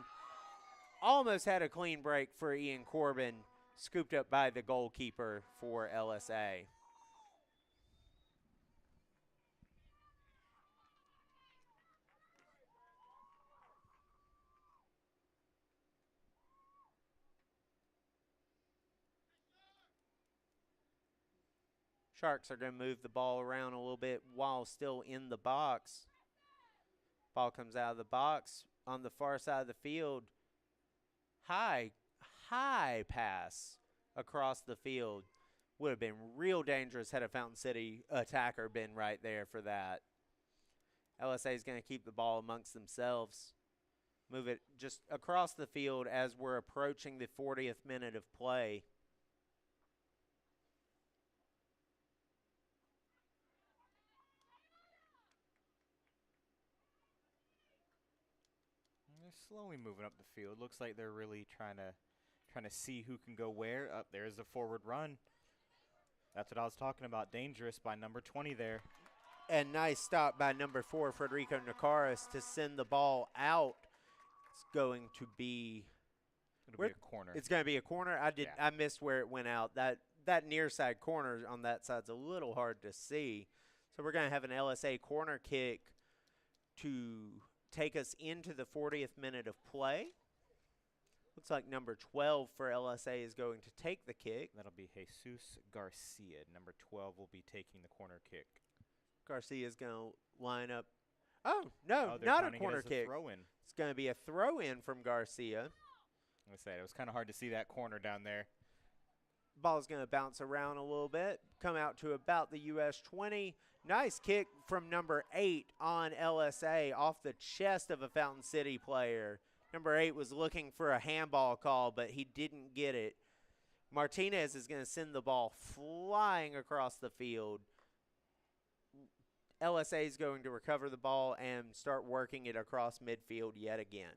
Almost had a clean break for Ian Corbin, scooped up by the goalkeeper for LSA. Sharks are going to move the ball around a little bit while still in the box. Ball comes out of the box on the far side of the field. high pass across the field. Would have been real dangerous had a Fountain City attacker been right there for that. LSA is going to keep the ball amongst themselves. Move it just across the field as we're approaching the 40th minute of play. They're slowly moving up the field. Looks like they're really trying to see who can go where. Up there's a forward run. That's what I was talking about. Dangerous by number 20 there. And nice stop by number 4, Federico Nakaris, to send the ball out. It's going to be a corner. It's going to be a corner. I missed where it went out. That near side corner on that side's a little hard to see. So we're going to have an LSA corner kick to take us into the 40th minute of play. Looks like number 12 for LSA is going to take the kick. That'll be Jesus Garcia. Number 12 will be taking the corner kick. Garcia is going to line up. Oh, no, not a corner kick. It's going to be a throw-in from Garcia. I said it was kind of hard to see that corner down there. Ball's going to bounce around a little bit, come out to about the US 20. Nice kick from number 8 on LSA off the chest of a Fountain City player. Number 8 was looking for a handball call, but he didn't get it. Martinez is going to send the ball flying across the field. LSA is going to recover the ball and start working it across midfield yet again.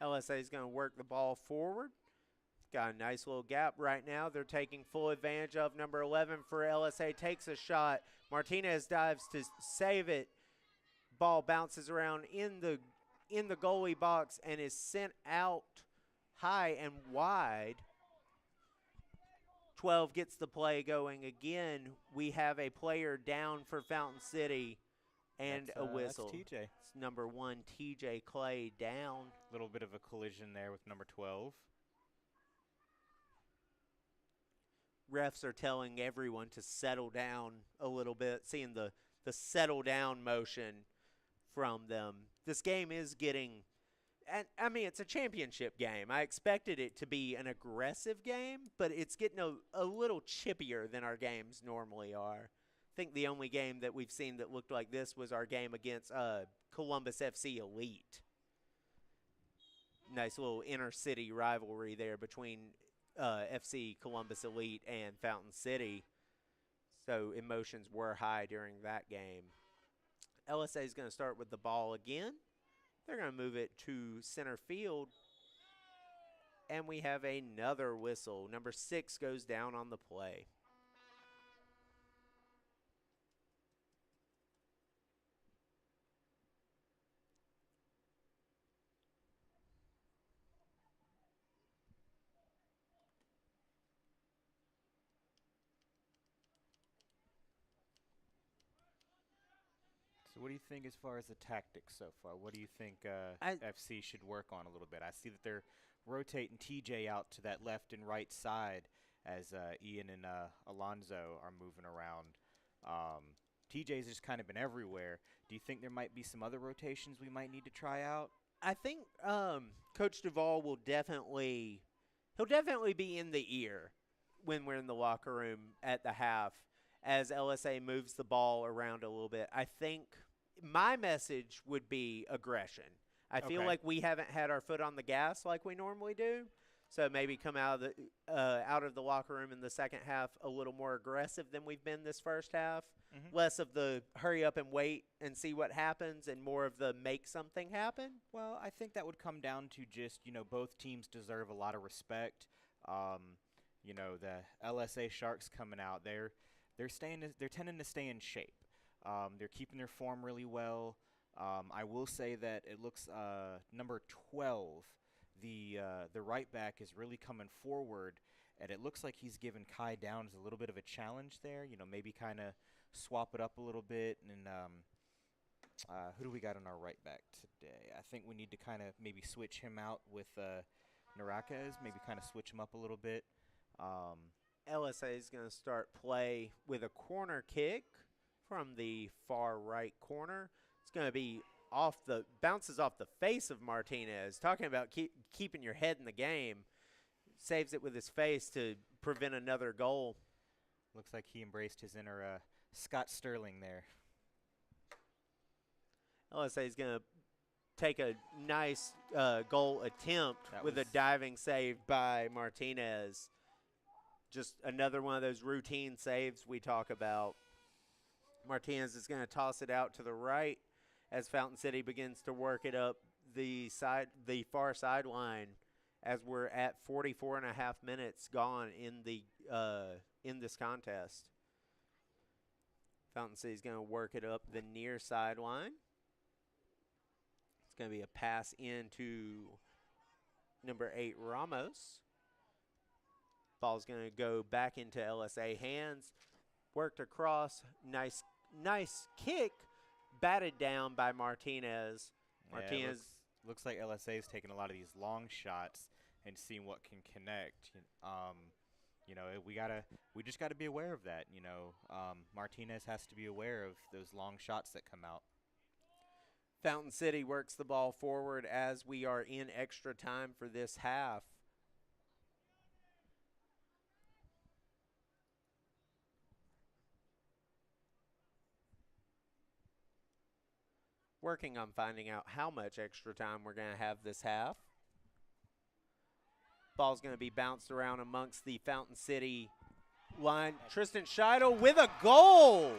LSA is going to work the ball forward. Got a nice little gap right now. They're taking full advantage of number 11 for LSA. Takes a shot. Martinez dives to save it. Ball bounces around in the goalie box and is sent out high and wide. 12 gets the play going again. We have a player down for Fountain City. And a whistle. That's TJ. It's number 1, TJ Clay, down. A little bit of a collision there with number 12. Refs are telling everyone to settle down a little bit, seeing the settle down motion from them. This game is getting, and I mean, it's a championship game. I expected it to be an aggressive game, but it's getting a little chippier than our games normally are. I think the only game that we've seen that looked like this was our game against Columbus FC Elite. Nice little inner city rivalry there between FC Columbus Elite and Fountain City. So emotions were high during that game. LSA is going to start with the ball again. They're going to move it to center field. And we have another whistle. Number 6 goes down on the play. So what do you think as far as the tactics so far? What do you think FC should work on a little bit? I see that they're rotating TJ out to that left and right side as Ian and Alonzo are moving around. TJ's just kind of been everywhere. Do you think there might be some other rotations we might need to try out? I think Coach Duvall will definitely be in the ear when we're in the locker room at the half as LSA moves the ball around a little bit. I think my message would be aggression. I feel like we haven't had our foot on the gas like we normally do. So maybe come out of the locker room in the second half a little more aggressive than we've been this first half. Mm-hmm. Less of the hurry up and wait and see what happens and more of the make something happen. Well, I think that would come down to just, both teams deserve a lot of respect. The LSA Sharks coming out, they're tending to stay in shape. They're keeping their form really well. I will say that it looks number 12, the right back, is really coming forward, and it looks like he's given Kai Downs a little bit of a challenge there. Maybe kind of swap it up a little bit. And who do we got on our right back today? I think we need to kind of maybe switch him out with Naraka is, maybe kind of switch him up a little bit. LSA is going to start play with a corner kick from the far right corner. It's going to be bounces off the face of Martinez. Talking about keeping your head in the game. Saves it with his face to prevent another goal. Looks like he embraced his inner Scott Sterling there. LSA is going to take a nice goal attempt with a diving save by Martinez. Just another one of those routine saves we talk about. Martinez is going to toss it out to the right as Fountain City begins to work it up the far sideline as we're at 44.5 minutes gone in this contest. Fountain City is going to work it up the near sideline. It's going to be a pass into number 8, Ramos. Ball's going to go back into LSA hands. Worked across. Nice kick. Batted down by Martinez. Martinez. Yeah, looks like LSA is taking a lot of these long shots and seeing what can connect. You know, we just gotta be aware of that. You know, Martinez has to be aware of those long shots that come out. Fountain City works the ball forward as we are in extra time for this half. Working on finding out how much extra time we're going to have this half. Ball's going to be bounced around amongst the Fountain City line. Tristan Scheidel with a goal.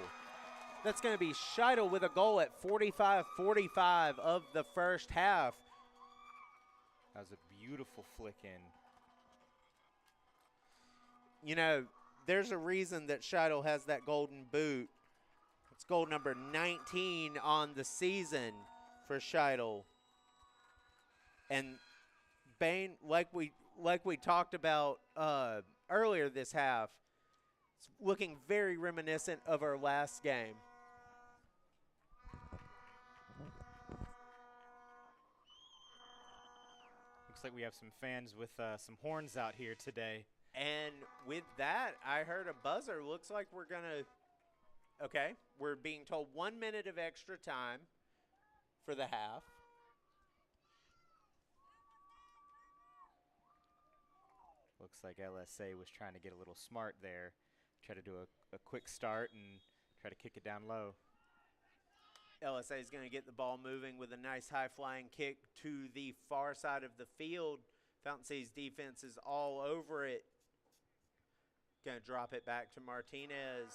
That's going to be Scheidel with a goal at 45-45 of the first half. That was a beautiful flick in. You know, there's a reason that Scheidel has that golden boot. It's goal number 19 on the season for Scheidel. And Bane, like we talked about earlier this half, it's looking very reminiscent of our last game. Looks like we have some fans with some horns out here today. And with that, I heard a buzzer. Looks like we're going to – okay, we're being told 1 minute of extra time for the half. Looks like LSA was trying to get a little smart there. Try to do a quick start and try to kick it down low. LSA is going to get the ball moving with a nice high-flying kick to the far side of the field. Fountain City's defense is all over it. Going to drop it back to Martinez.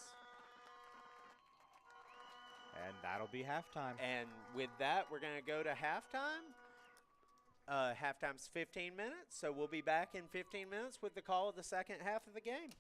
And that'll be halftime. And with that, we're going to go to halftime. Halftime's 15 minutes, so we'll be back in 15 minutes with the call of the second half of the game.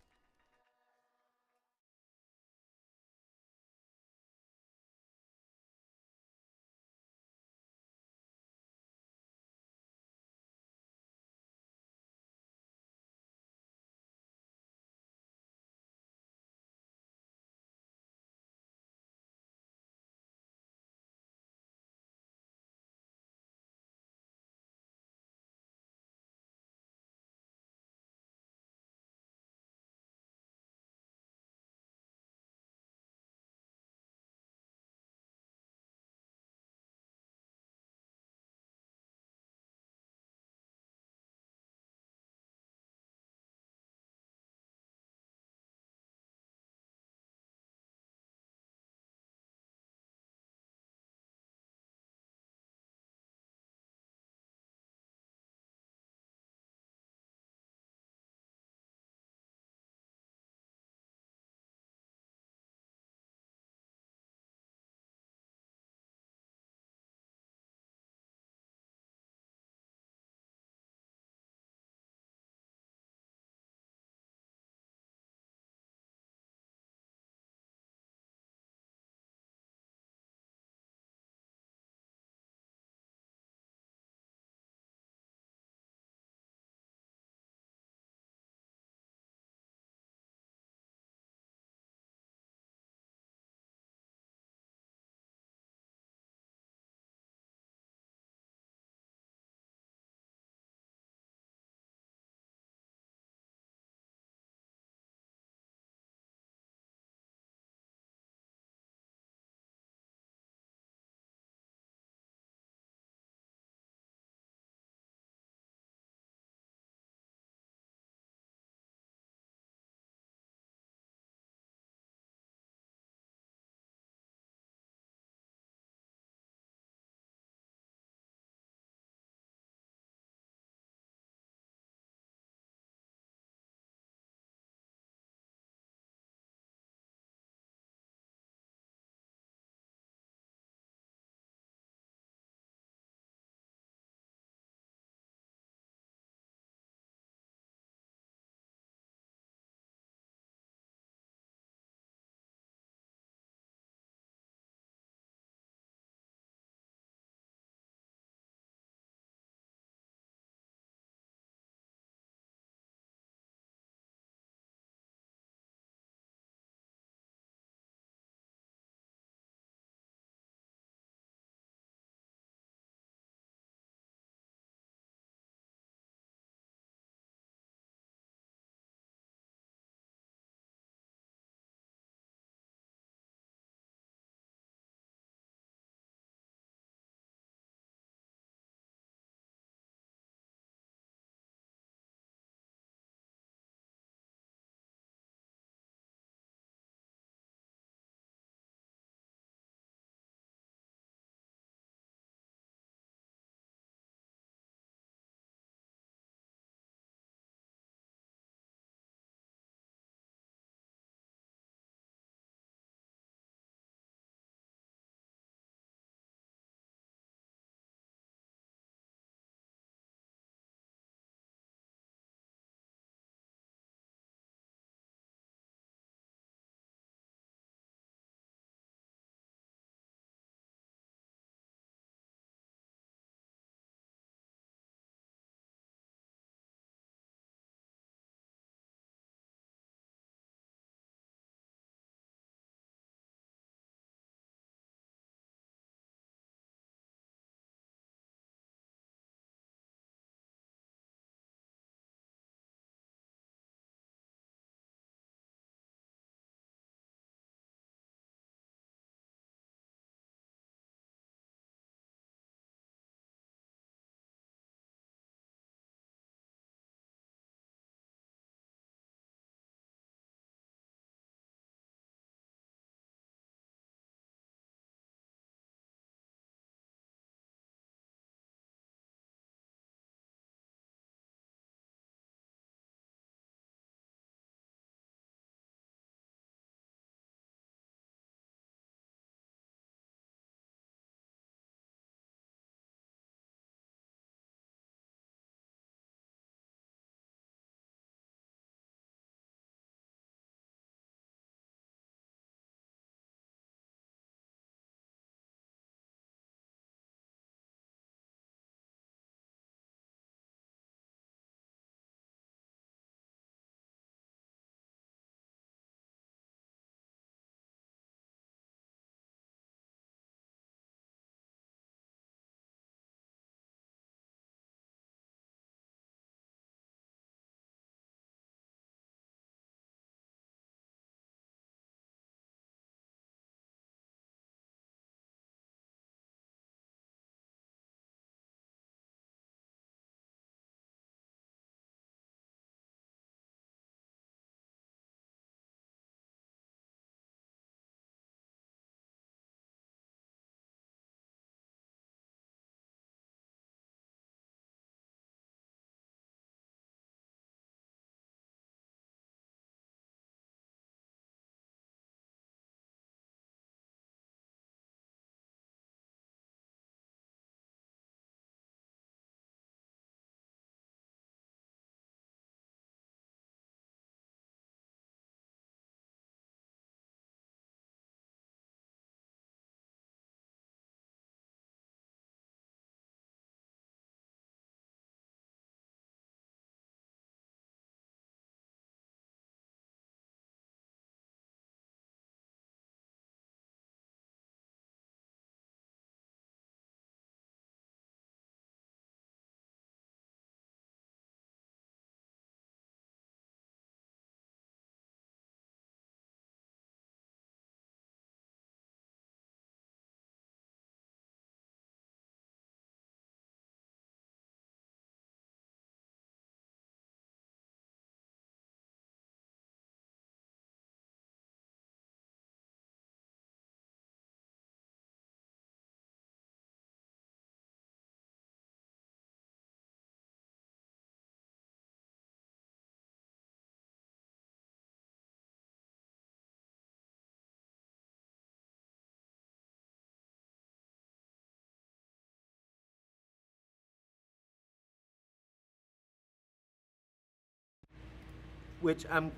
which I'm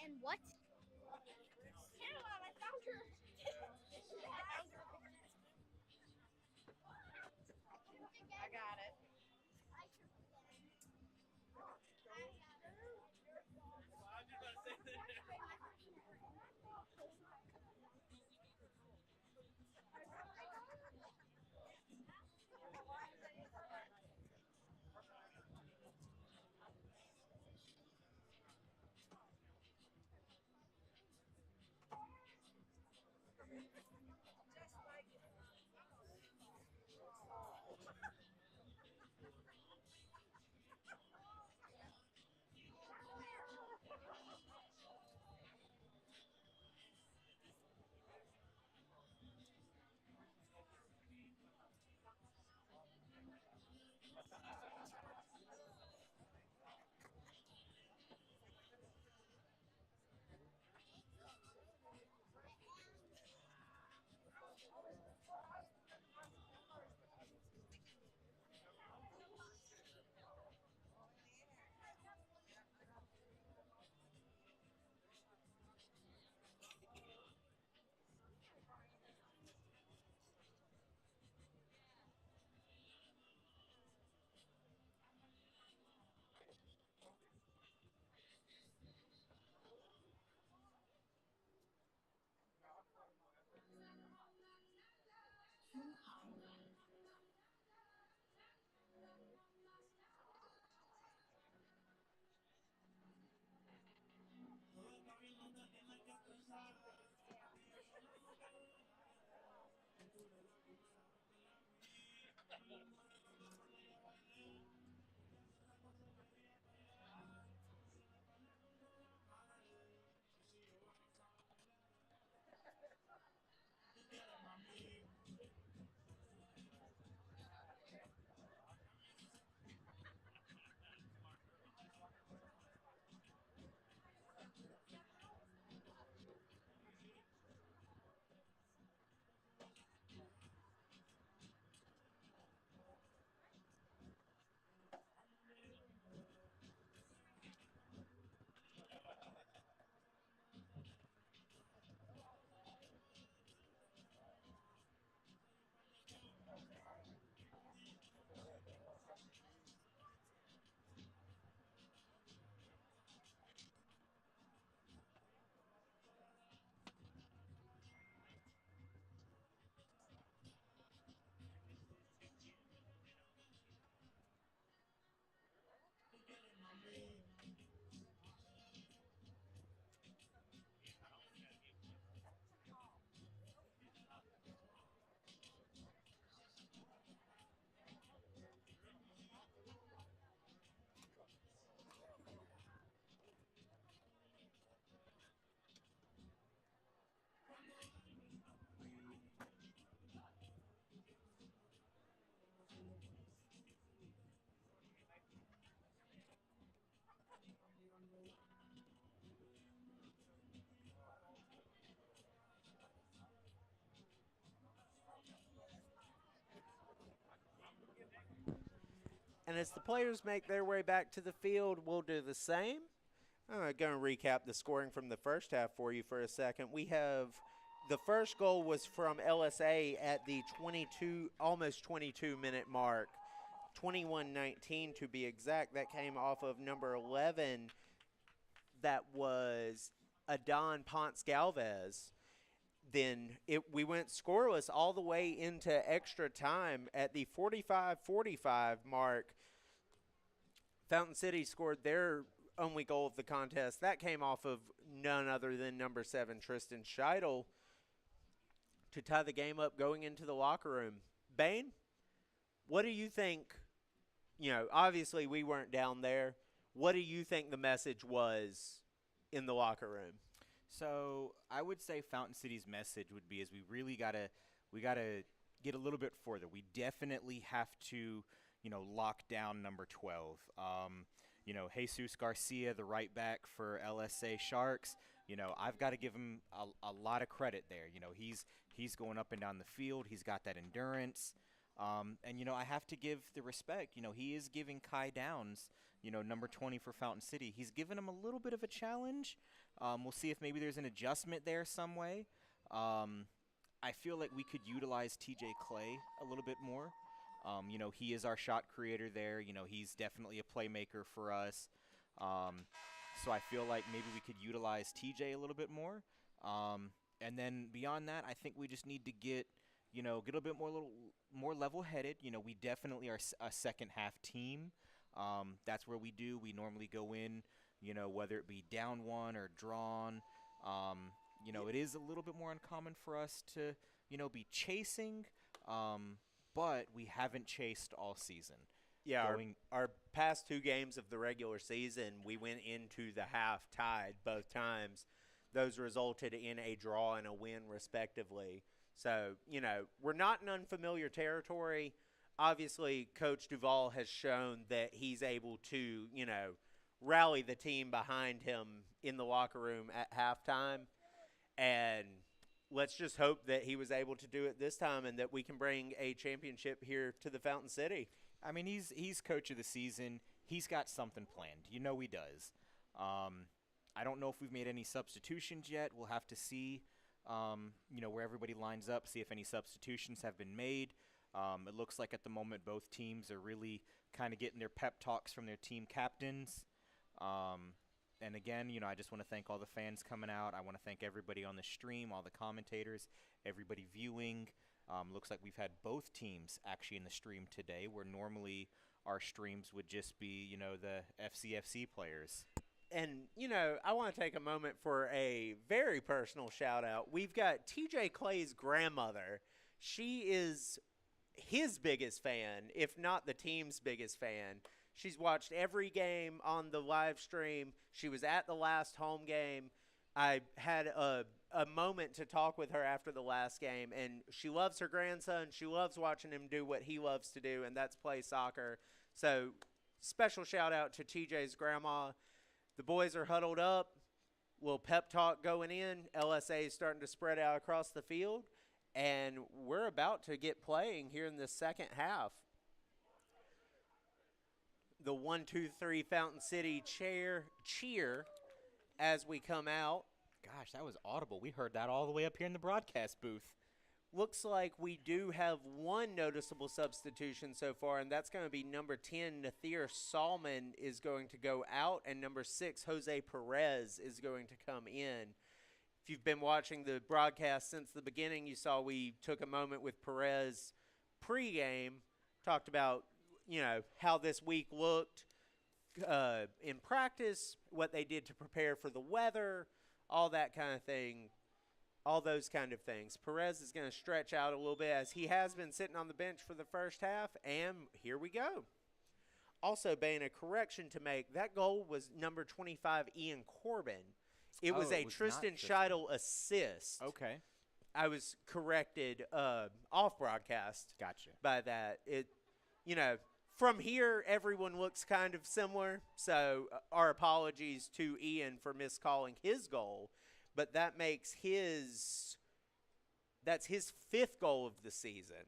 And what? I found her. I got it. And as the players make their way back to the field, we'll do the same. I'm going to recap the scoring from the first half for you for a second. We have the first goal was from LSA at the almost 22-minute mark, 21-19 to be exact. That came off of number 11. That was Adon Ponce Galvez. Then we went scoreless all the way into extra time at the 45-45 mark. Fountain City scored their only goal of the contest. That came off of none other than number 7, Tristan Scheidel, to tie the game up going into the locker room. Bane, what do you think? Obviously we weren't down there. What do you think the message was in the locker room? So I would say Fountain City's message would be is we gotta get a little bit further. We definitely have to, lock down number 12. Jesus Garcia, the right back for LSA Sharks. I've got to give him a lot of credit there. He's going up and down the field. He's got that endurance. And I have to give the respect. He is giving Kai Downs, number 20 for Fountain City. He's given him a little bit of a challenge. We'll see if maybe there's an adjustment there some way. I feel like we could utilize TJ Clay a little bit more. He is our shot creator there. He's definitely a playmaker for us. So I feel like maybe we could utilize TJ a little bit more. And then beyond that, I think we just need to get a bit more level-headed. We definitely are a second-half team. That's where we normally go in, whether it be down one or drawn. It is a little bit more uncommon for us to, be chasing, but we haven't chased all season. Yeah, our past 2 games of the regular season, we went into the half tied both times. Those resulted in a draw and a win, respectively. So, we're not in unfamiliar territory. Obviously, Coach Duvall has shown that he's able to, rally the team behind him in the locker room at halftime. And let's just hope that he was able to do it this time and that we can bring a championship here to the Fountain City. I mean, he's coach of the season. He's got something planned. He does. I don't know if we've made any substitutions yet. We'll have to see, where everybody lines up, see if any substitutions have been made. It looks like at the moment both teams are really kind of getting their pep talks from their team captains. And again, I just want to thank all the fans coming out. I want to thank everybody on the stream, all the commentators, everybody viewing. Looks like we've had both teams actually in the stream today, where normally our streams would just be, the FCFC players. And, I want to take a moment for a very personal shout-out. We've got TJ Clay's grandmother. She is his biggest fan, if not the team's biggest fan. She's watched every game on the live stream. She was at the last home game. I had a moment to talk with her after the last game, and she loves her grandson. She loves watching him do what he loves to do, and that's play soccer. So special shout-out to TJ's grandma. The boys are huddled up. Little pep talk going in. LSA is starting to spread out across the field, and we're about to get playing here in the second half. The 1-2-3 Fountain City cheer as we come out. Gosh, that was audible. We heard that all the way up here in the broadcast booth. Looks like we do have one noticeable substitution so far, and that's going to be number 10, Nathir Salman, is going to go out, and number 6, Jose Peirce, is going to come in. If you've been watching the broadcast since the beginning, you saw we took a moment with Peirce pregame, talked about, how this week looked in practice, what they did to prepare for the weather, all that kind of thing. All those kind of things. Peirce is going to stretch out a little bit as he has been sitting on the bench for the first half, and here we go. Also, Bane, a correction to make. That goal was number 25, Ian Corbin. It was a Tristan Scheidel assist. Okay. I was corrected off broadcast. Gotcha. By that. From here, everyone looks kind of similar, so our apologies to Ian for miscalling his goal. But that makes that's his 5th goal of the season.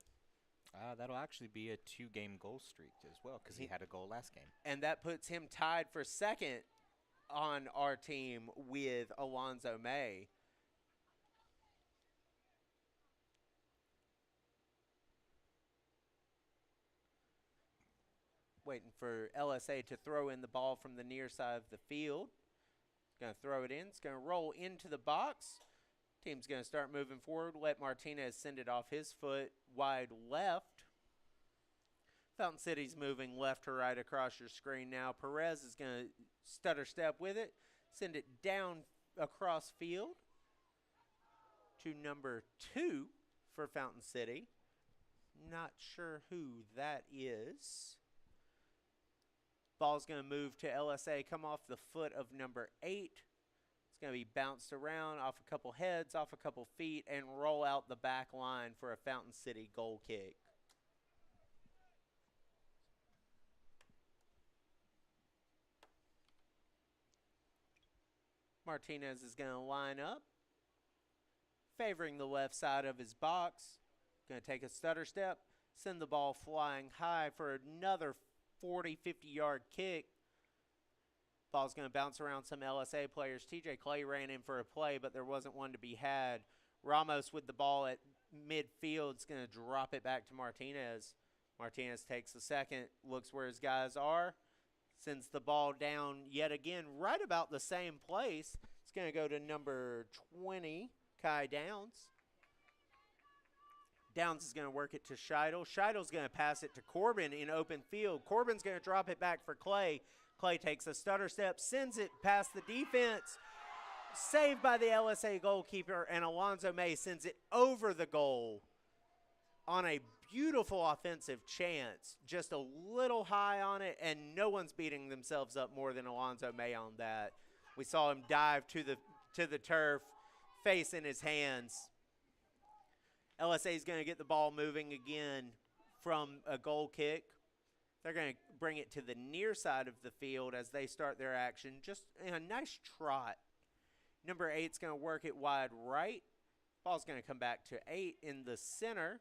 That'll actually be a 2-game goal streak as well because he had a goal last game. And that puts him tied for second on our team with Alonzo May. Waiting for LSA to throw in the ball from the near side of the field. Going to throw it in. It's going to roll into the box. Team's going to start moving forward. Let Martinez send it off his foot wide left. Fountain City's moving left to right across your screen now. Peirce is going to stutter step with it. Send it down across field to number 2 for Fountain City. Not sure who that is. Ball's going to move to LSA, come off the foot of number 8. It's going to be bounced around off a couple heads, off a couple feet, and roll out the back line for a Fountain City goal kick. Martinez is going to line up, favoring the left side of his box. Going to take a stutter step, send the ball flying high for another 40, 50-yard kick. Ball's going to bounce around some LSA players. TJ Clay ran in for a play, but there wasn't one to be had. Ramos with the ball at midfield is going to drop it back to Martinez. Martinez takes a second, looks where his guys are, sends the ball down yet again right about the same place. It's going to go to number 20, Kai Downs. Downs is going to work it to Scheidel. Scheidel's going to pass it to Corbin in open field. Corbin's going to drop it back for Clay. Clay takes a stutter step, sends it past the defense. Saved by the LSA goalkeeper, and Alonzo May sends it over the goal on a beautiful offensive chance. Just a little high on it, and no one's beating themselves up more than Alonzo May on that. We saw him dive to the turf, face in his hands. LSA is going to get the ball moving again from a goal kick. They're going to bring it to the near side of the field as they start their action. Just a nice trot. Number 8's going to work it wide right. Ball's going to come back to 8 in the center.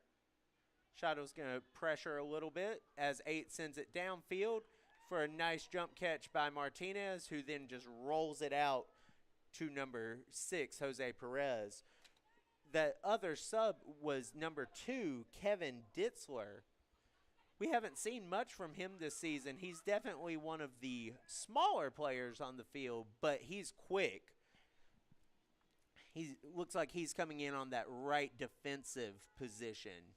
Shadow's going to pressure a little bit as 8 sends it downfield for a nice jump catch by Martinez, who then just rolls it out to number 6, Jose Peirce. The other sub was number 2, Kevin Ditzler. We haven't seen much from him this season. He's definitely one of the smaller players on the field, but he's quick. He looks like he's coming in on that right defensive position.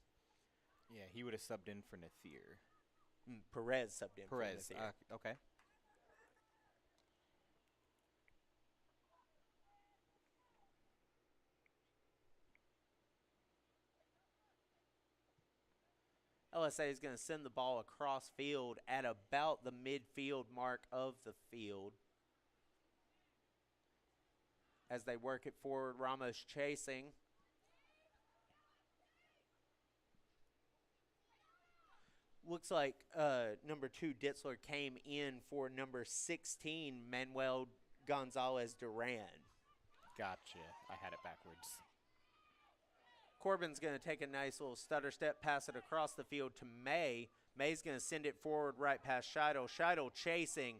Yeah, he would have subbed in for Nathir. Peirce subbed in Peirce, for Nathir. Okay. LSA is going to send the ball across field at about the midfield mark of the field. As they work it forward, Ramos chasing. Looks like number 2, Ditzler, came in for number 16, Manuel Gonzalez Duran. Gotcha. I had it backwards. Corbin's going to take a nice little stutter step, pass it across the field to May. May's going to send it forward right past Scheidel. Scheidel chasing,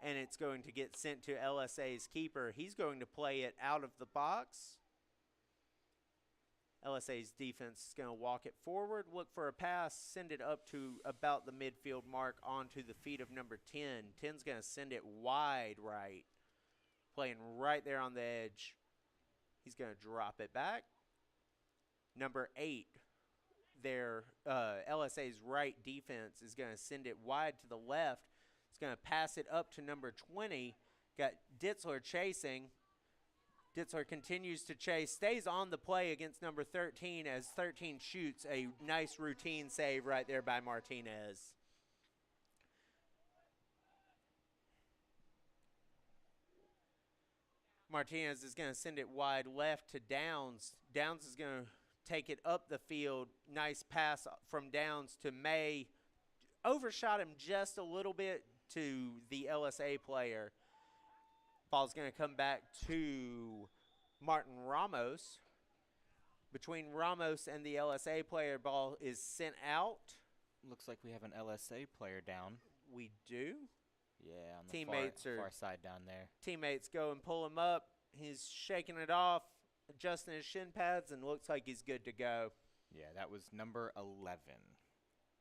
and it's going to get sent to LSA's keeper. He's going to play it out of the box. LSA's defense is going to walk it forward, look for a pass, send it up to about the midfield mark onto the feet of number 10. 10's going to send it wide right, playing right there on the edge. He's going to drop it back. Number 8, their LSA's right defense is going to send it wide to the left. It's going to pass it up to number 20. Got Ditzler chasing. Ditzler continues to chase, stays on the play against number 13 as 13 shoots a nice routine save right there by Martinez. Martinez is going to send it wide left to Downs. Downs is going to take it up the field. Nice pass from Downs to May. Overshot him just a little bit to the LSA player. Ball's going to come back to Martin Ramos. between Ramos and the LSA player. Ball is sent out. Looks like we have an LSA player down. We do. Yeah, on the Teammates far side down there. Teammates go and pull him up. He's shaking it off, adjusting his shin pads, and looks like he's good to go. Yeah, that was number 11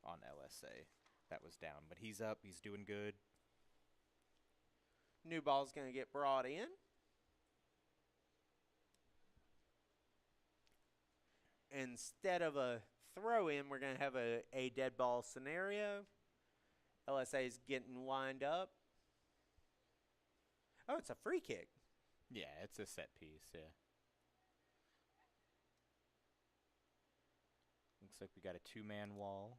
on LSA. That was down, but he's up. He's doing good. New ball's going to get brought in. Instead of a throw-in, we're going to have a dead ball scenario. LSA is getting lined up. Oh, it's a free kick. Yeah, it's a set piece, yeah. Looks like we got a two-man wall.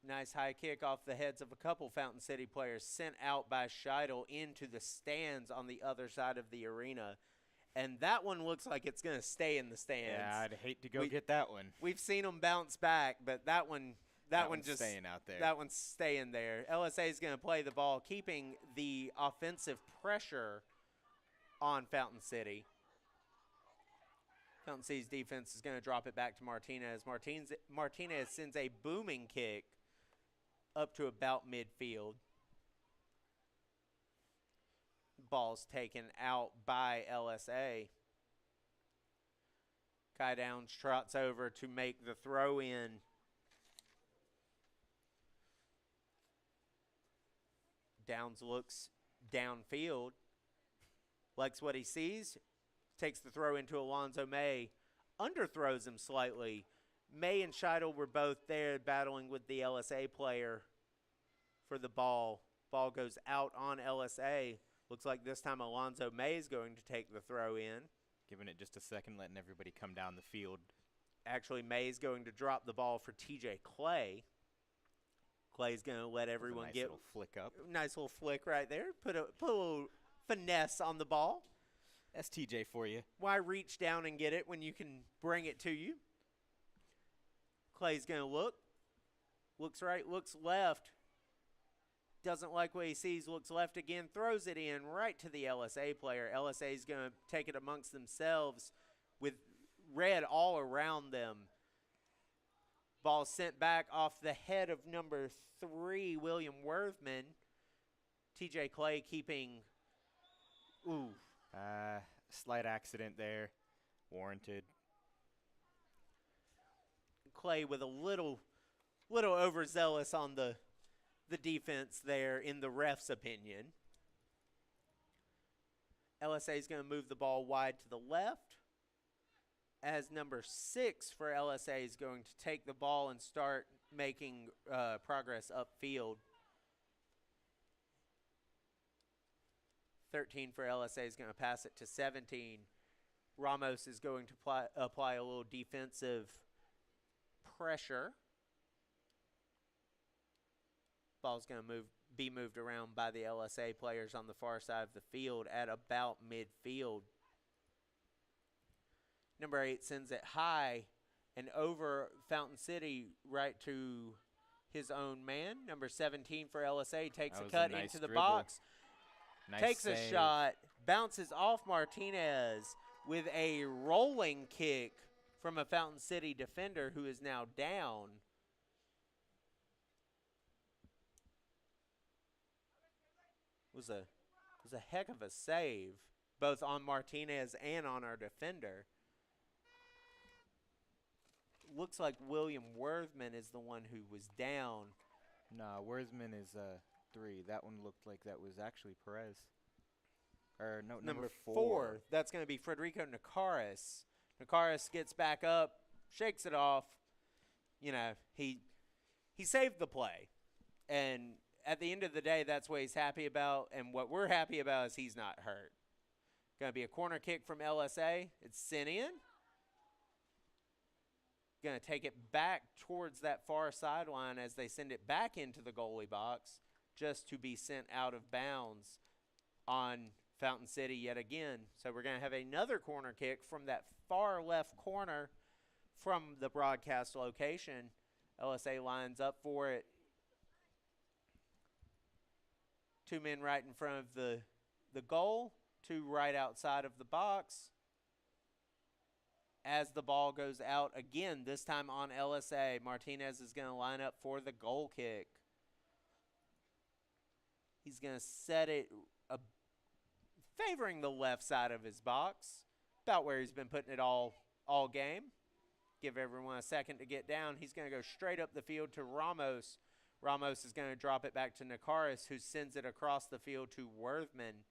Nice high kick off the heads of a couple Fountain City players, sent out by Scheidel into the stands on the other side of the arena. And that one looks like it's going to stay in the stands. Yeah, I'd hate to go get that one. We've seen them bounce back, but that one just staying out there. That one's staying there. LSA is going to play the ball, keeping the offensive pressure on Fountain City. Fountain City's defense is going to drop it back to Martinez. Martinez sends a booming kick up to about midfield. Ball's taken out by LSA. Kai Downs trots over to make the throw in. Downs looks downfield, likes what he sees, takes the throw into Alonzo May, underthrows him slightly. May and Scheidel were both there battling with the LSA player for the ball. Ball goes out on LSA. Looks like this time Alonzo May is going to take the throw in. Giving it just a second, letting everybody come down the field. Actually, May is going to drop the ball for TJ Clay. Clay's going to let everyone get a little flick up. Nice little flick right there. Put a little finesse on the ball. That's TJ for you. Why reach down and get it when you can bring it to you? Clay's going to look. Looks right, looks left. Doesn't like what he sees, looks left again, throws it in right to the LSA player. LSA is going to take it amongst themselves with red all around them. Ball sent back off the head of number 3, William Worthman. TJ Clay keeping, slight accident there, warranted. Clay with a little overzealous on the defense there in the ref's opinion. LSA is going to move the ball wide to the left, as number 6 for LSA is going to take the ball and start making progress upfield. 13 for LSA is going to pass it to 17. Ramos is going to apply a little defensive pressure. Ball's going to be moved around by the LSA players on the far side of the field at about midfield. Number 8 sends it high and over Fountain City right to his own man. Number 17 for LSA takes a cut into the box. Takes a shot, bounces off Martinez with a rolling kick from a Fountain City defender who is now down. Was a heck of a save, both on Martinez and on our defender. Looks like William Worthman is the one who was down. Nah, Worthman is 3. That one looked like that was actually Peirce. Or no, number 4. That's going to be Federico Nakaris. Nakaris gets back up, shakes it off. You know, he saved the play. And at the end of the day, that's what he's happy about. And what we're happy about is he's not hurt. Going to be a corner kick from LSA. It's sent in. Going to take it back towards that far sideline as they send it back into the goalie box just to be sent out of bounds on Fountain City yet again. So we're going to have another corner kick from that far left corner from the broadcast location. LSA lines up for it. 2 men right in front of the goal. to right outside of the box. As the ball goes out again, this time on LSA, Martinez is going to line up for the goal kick. He's going to set it favoring the left side of his box, about where he's been putting it all game. Give everyone a second to get down. He's going to go straight up the field to Ramos. Ramos is going to drop it back to Nakaris, who sends it across the field to Worthman.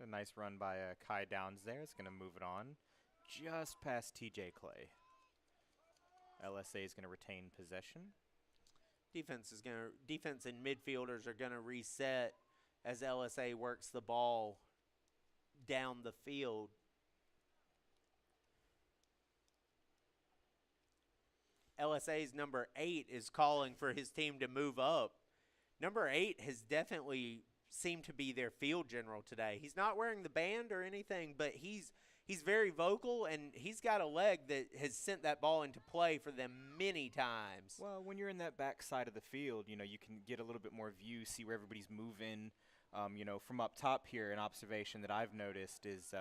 A nice run by Kai Downs there. It's going to move it on just past TJ Clay. LSA is going to retain possession. Defense and midfielders are going to reset as LSA works the ball down the field. LSA's number 8 is calling for his team to move up. Number 8 has definitely seemed to be their field general today. He's not wearing the band or anything, but he's very vocal, and he's got a leg that has sent that ball into play for them many times. Well, when you're in that back side of the field, you can get a little bit more view, see where everybody's moving. From up top here, an observation that I've noticed is,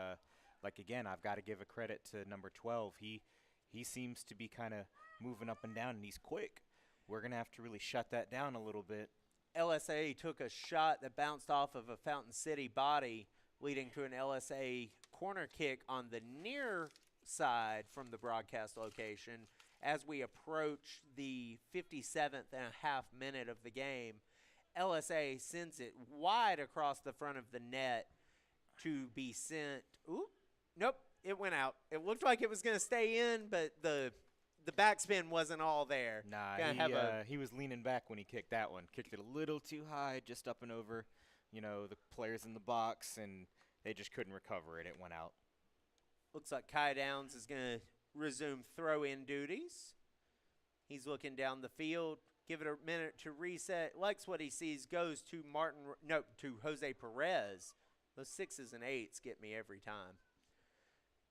again, I've got to give a credit to number 12. He seems to be kind of moving up and down, and he's quick. We're going to have to really shut that down a little bit. LSA took a shot that bounced off of a Fountain City body, leading to an LSA corner kick on the near side from the broadcast location as we approach the 57th and a half minute of the game. LSA sends it wide across the front of the net to be sent. Ooh, nope, it went out. It looked like it was going to stay in, but the backspin wasn't all there. Nah, he was leaning back when he kicked that one. Kicked it a little too high, just up and over, the players in the box, and they just couldn't recover it. It went out. Looks like Kai Downs is going to resume throw-in duties. He's looking down the field. Give it a minute to reset. Likes what he sees. Goes to to Jose Perez. Those 6s and 8s get me every time.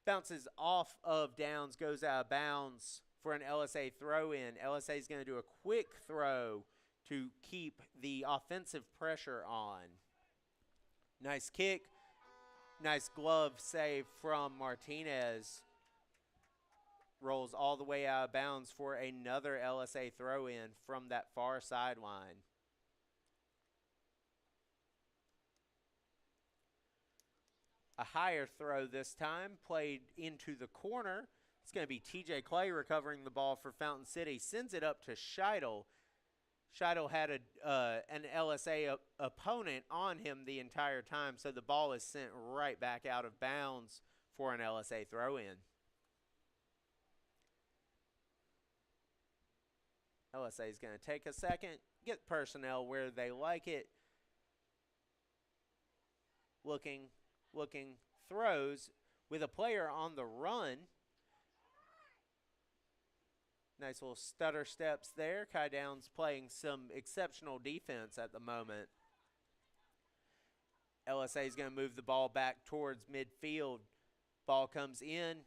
Bounces off of Downs. Goes out of bounds for an LSA throw-in. LSA is going to do a quick throw to keep the offensive pressure on. Nice kick. Nice glove save from Martinez. Rolls all the way out of bounds for another LSA throw-in from that far sideline. A higher throw this time, played into the corner. It's going to be TJ Clay recovering the ball for Fountain City. Sends it up to Scheidel. Scheidel had an LSA opponent on him the entire time, so the ball is sent right back out of bounds for an LSA throw-in. LSA is going to take a second, get personnel where they like it. Looking, throws with a player on the run. Nice little stutter steps there. Kai Downs playing some exceptional defense at the moment. LSA is going to move the ball back towards midfield. Ball comes in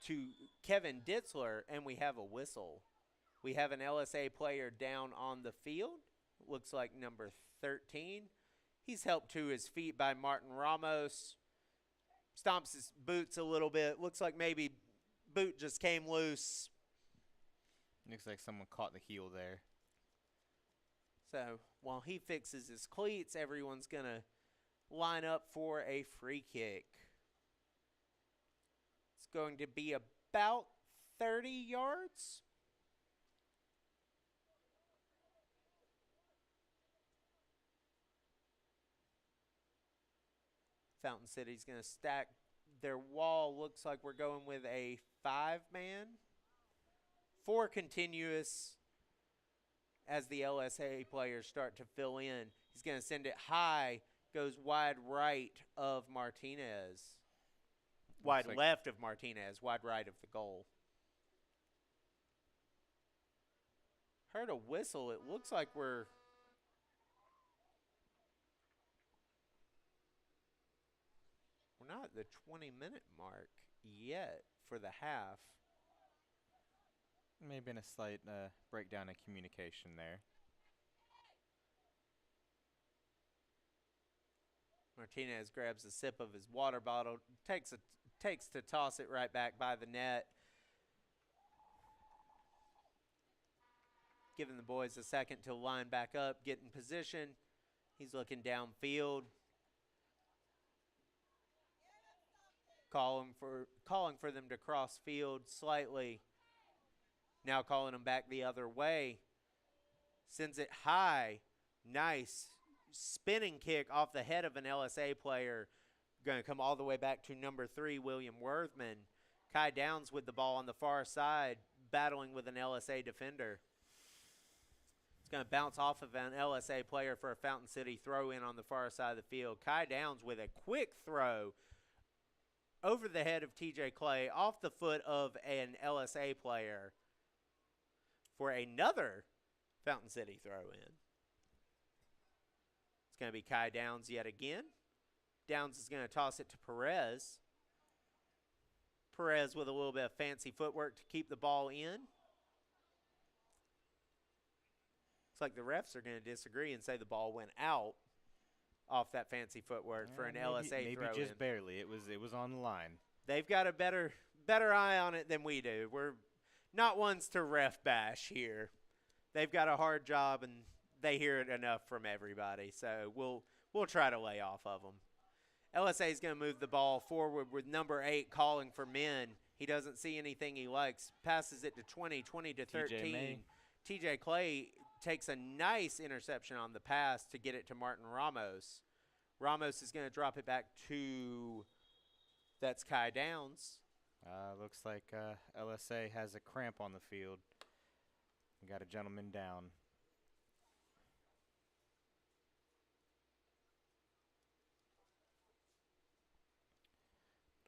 to Kevin Ditzler, and we have a whistle. We have an LSA player down on the field. Looks like number 13. He's helped to his feet by Martin Ramos. Stomps his boots a little bit. Looks like maybe boot just came loose. Looks like someone caught the heel there. So while he fixes his cleats, everyone's going to line up for a free kick. It's going to be about 30 yards. Fountain City's going to stack their wall. Looks like we're going with a 5-man. 4 continuous as the LSA players start to fill in. He's going to send it high. Goes wide right of Martinez. Wide left of Martinez. Wide right of the goal. Heard a whistle. It looks like we're not at the 20-minute mark yet for the half. Maybe been a slight breakdown in communication there. Martinez grabs a sip of his water bottle, takes to toss it right back by the net. Giving the boys a second to line back up, get in position. He's looking downfield. Calling for them to cross field slightly. Now calling them back the other way. Sends it high. Nice spinning kick off the head of an LSA player. Going to come all the way back to number 3, William Worthman. Kai Downs with the ball on the far side, battling with an LSA defender. It's going to bounce off of an LSA player for a Fountain City throw in on the far side of the field. Kai Downs with a quick throw over the head of TJ Clay, off the foot of an LSA player for another Fountain City throw in. It's going to be Kai Downs yet again. Downs is going to toss it to Peirce. Peirce with a little bit of fancy footwork to keep the ball in. Looks like the refs are going to disagree and say the ball went out off that fancy footwork for an LSA throw in. Maybe just barely. It was on the line. They've got a better eye on it than we do. We're not ones to ref bash here. They've got a hard job, and they hear it enough from everybody. So we'll try to lay off of them. LSA is going to move the ball forward with number 8 calling for men. He doesn't see anything he likes. Passes it to 20 to 13. TJ Clay takes a nice interception on the pass to get it to Martin Ramos. Ramos is going to drop it back to, that's Kai Downs. Looks like LSA has a cramp on the field. We got a gentleman down.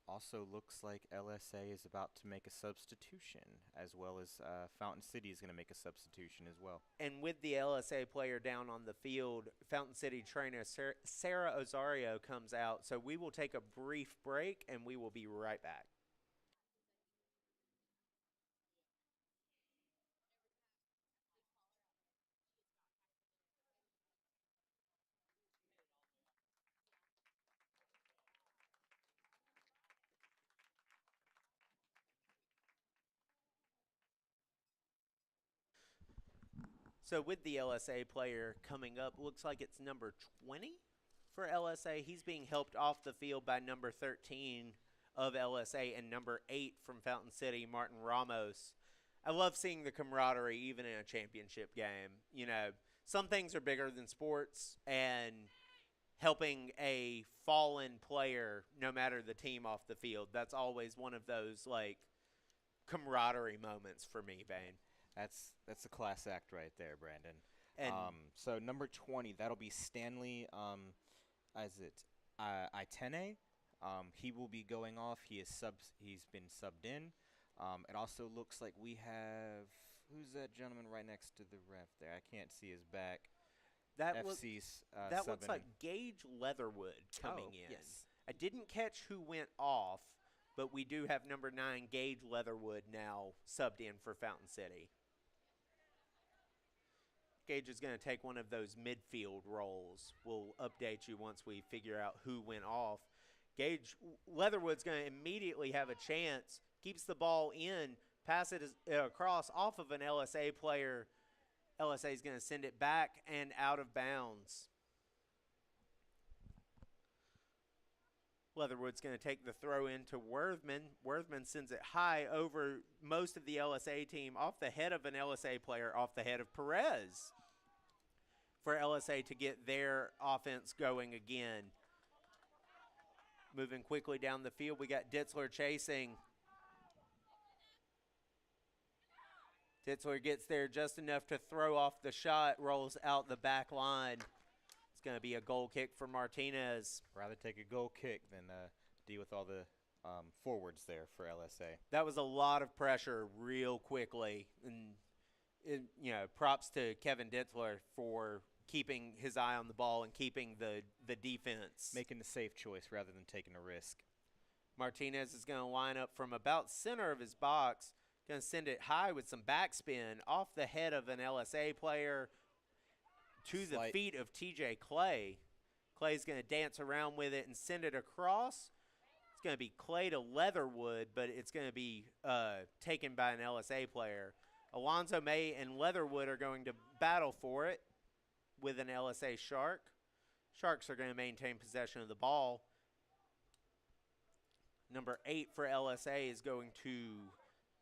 Also looks like LSA is about to make a substitution, as well as Fountain City is going to make a substitution as well. And with the LSA player down on the field, Fountain City trainer Sarah Osario comes out. So we will take a brief break, and we will be right back. So with the LSA player coming up, looks like it's number 20 for LSA. He's being helped off the field by number 13 of LSA and number 8 from Fountain City, Martin Ramos. I love seeing the camaraderie even in a championship game. You know, some things are bigger than sports, and helping a fallen player, no matter the team, off the field, that's always one of those, like, camaraderie moments for me, Bane. That's a class act right there, Brandon. And so number 20, that'll be Stanley. Itene. He will be going off. He's been subbed in. It also looks like we have, who's that gentleman right next to the ref there? I can't see his back. that looks like Gage Leatherwood coming in. Yes. I didn't catch who went off, but we do have number 9 Gage Leatherwood now subbed in for Fountain City. Gage is going to take one of those midfield roles. We'll update you once we figure out who went off. Gage Leatherwood's going to immediately have a chance, keeps the ball in, pass it across off of an LSA player. LSA is going to send it back and out of bounds. Leatherwood's going to take the throw into Worthman. Worthman sends it high over most of the LSA team, off the head of an LSA player, off the head of Peirce, for LSA to get their offense going again. Moving quickly down the field, we got Ditzler chasing. Ditzler gets there just enough to throw off the shot, rolls out the back line. Going to be a goal kick for Martinez. Rather take a goal kick than deal with all the forwards there for LSA. That was a lot of pressure real quickly. And, props to Kevin Ditzler for keeping his eye on the ball and keeping the defense. Making the safe choice rather than taking a risk. Martinez is going to line up from about center of his box. Going to send it high with some backspin off the head of an LSA player to the feet of TJ Clay. Clay's going to dance around with it and send it across. It's going to be Clay to Leatherwood, but it's going to be taken by an LSA player. Alonzo May and Leatherwood are going to battle for it with an LSA Shark. Sharks are going to maintain possession of the ball. Number 8 for LSA is going to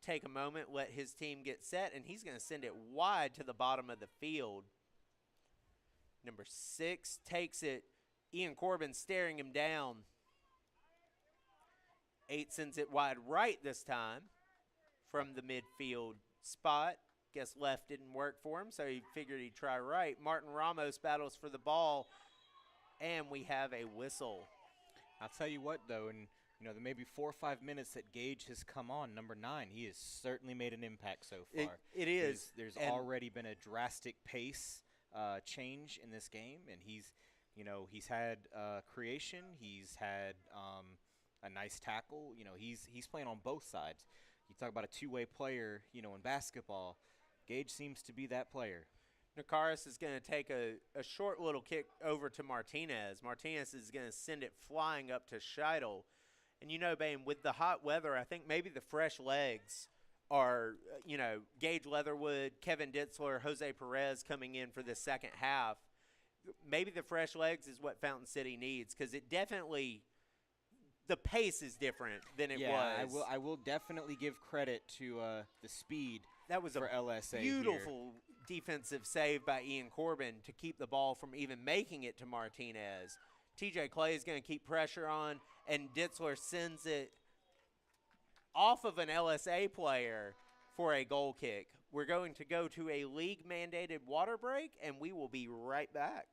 take a moment, let his team get set, and he's going to send it wide to the bottom of the field. Number 6 takes it. Ian Corbin staring him down. 8 sends it wide right this time from the midfield spot. Guess left didn't work for him, so he figured he'd try right. Martin Ramos battles for the ball, and we have a whistle. I'll tell you what, though, and the maybe 4 or 5 minutes that Gage has come on, number 9, he has certainly made an impact so far. It is. There's already been a drastic pace change in this game, and he's had creation, he's had a nice tackle. He's playing on both sides. You talk about a two-way player, in basketball. Gage seems to be that player. Nakaris is going to take a short little kick over to Martinez. Martinez is going to send it flying up to Scheidel. And Bane, with the hot weather, I think maybe the fresh legs are, Gage Leatherwood, Kevin Ditzler, Jose Perez coming in for the second half. Maybe the fresh legs is what Fountain City needs, because it definitely – the pace is different than it was. I will definitely give credit to the speed. That was for LSA beautiful defensive save by Ian Corbin to keep the ball from even making it to Martinez. TJ Clay is going to keep pressure on, and Ditzler sends it off of an LSA player for a goal kick. We're going to go to a league-mandated water break, and we will be right back.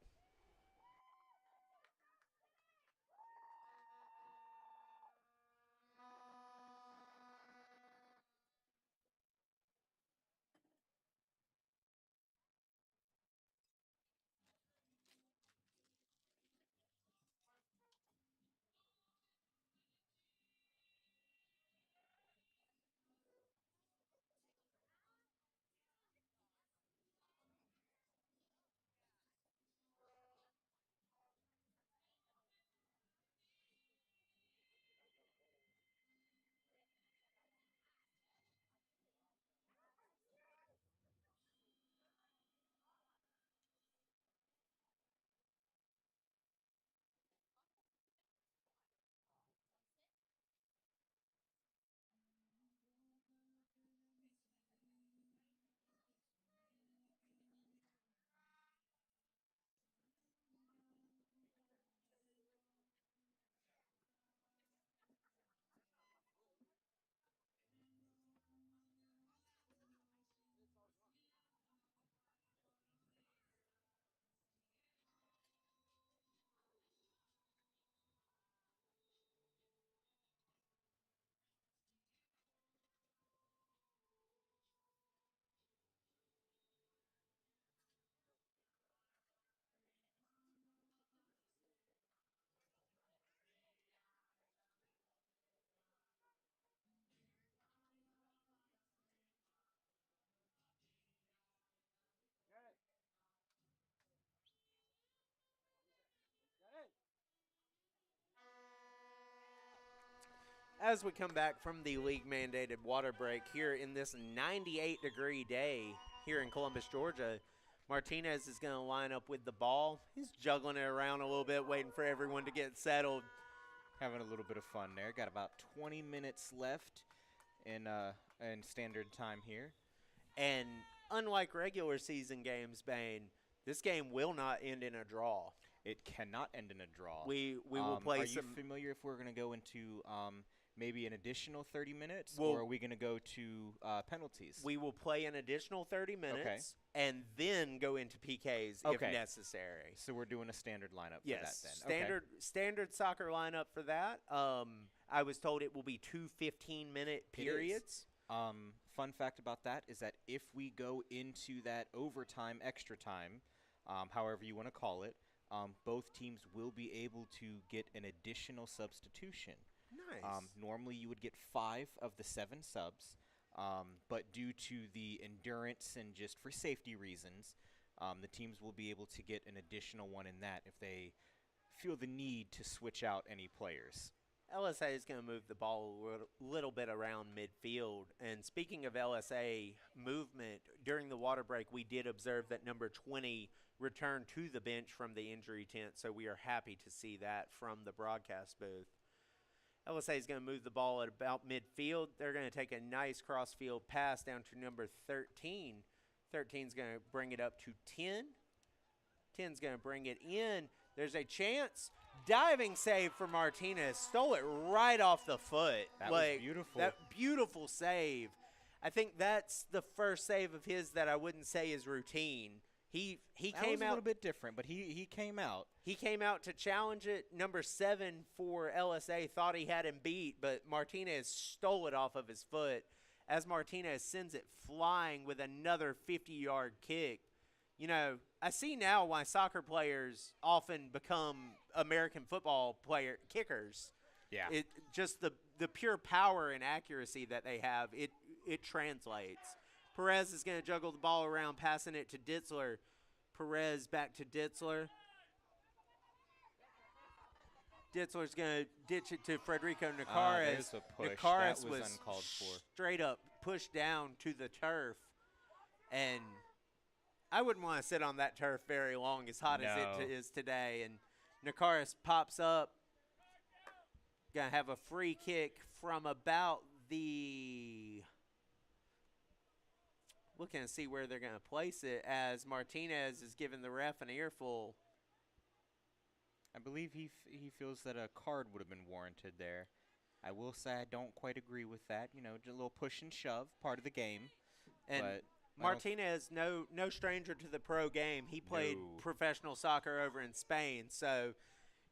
As we come back from the league-mandated water break here in this 98-degree day here in Columbus, Georgia, Martinez is going to line up with the ball. He's juggling it around a little bit, waiting for everyone to get settled. Having a little bit of fun there. Got about 20 minutes left in standard time here. And unlike regular season games, Bane, this game will not end in a draw. It cannot end in a draw. We will play some. Are you familiar if we're going to go into maybe an additional 30 minutes, or are we going to go to penalties? We will play an additional 30 minutes and then go into PKs if necessary. So we're doing a standard lineup yes, for that then. Standard soccer lineup for that. I was told it will be 2 15-minute periods. Fun fact about that is that if we go into that overtime, extra time, however you want to call it, both teams will be able to get an additional substitution. Nice. Normally you would get 5 of the 7 subs, but due to the endurance and just for safety reasons, the teams will be able to get an additional one in that if they feel the need to switch out any players. LSA is going to move the ball a little bit around midfield. And speaking of LSA movement, during the water break, we did observe that number 20 returned to the bench from the injury tent, so we are happy to see that from the broadcast booth. LSA is going to move the ball at about midfield. They're going to take a nice cross-field pass down to number 13. 13 is going to bring it up to 10. 10 is going to bring it in. There's a chance. Diving save for Martinez. Stole it right off the foot. That was beautiful. That beautiful save. I think that's the first save of his that I wouldn't say is routine. He that came was out a little bit different, but he came out. He came out to challenge it. Number 7 for LSA thought he had him beat, but Martinez stole it off of his foot as Martinez sends it flying with another 50-yard kick. You know, I see now why soccer players often become American football kickers. Yeah. It just the pure power and accuracy that they have, it translates. Peirce is going to juggle the ball around, passing it to Ditzler. Peirce back to Ditzler. Ditzler's going to ditch it to Federico Nicares. There's a push. Nicares That was uncalled for. Straight up pushed down to the turf. And I wouldn't want to sit on that turf very long, as hot as it is today. And Nicares pops up. Going to have a free kick from about the – looking to see where they're going to place it as Martinez is giving the ref an earful. I believe he feels that a card would have been warranted there. I will say I don't quite agree with that. You know, just a little push and shove, part of the game. And but Martinez, no stranger to the pro game. He played professional soccer over in Spain. So,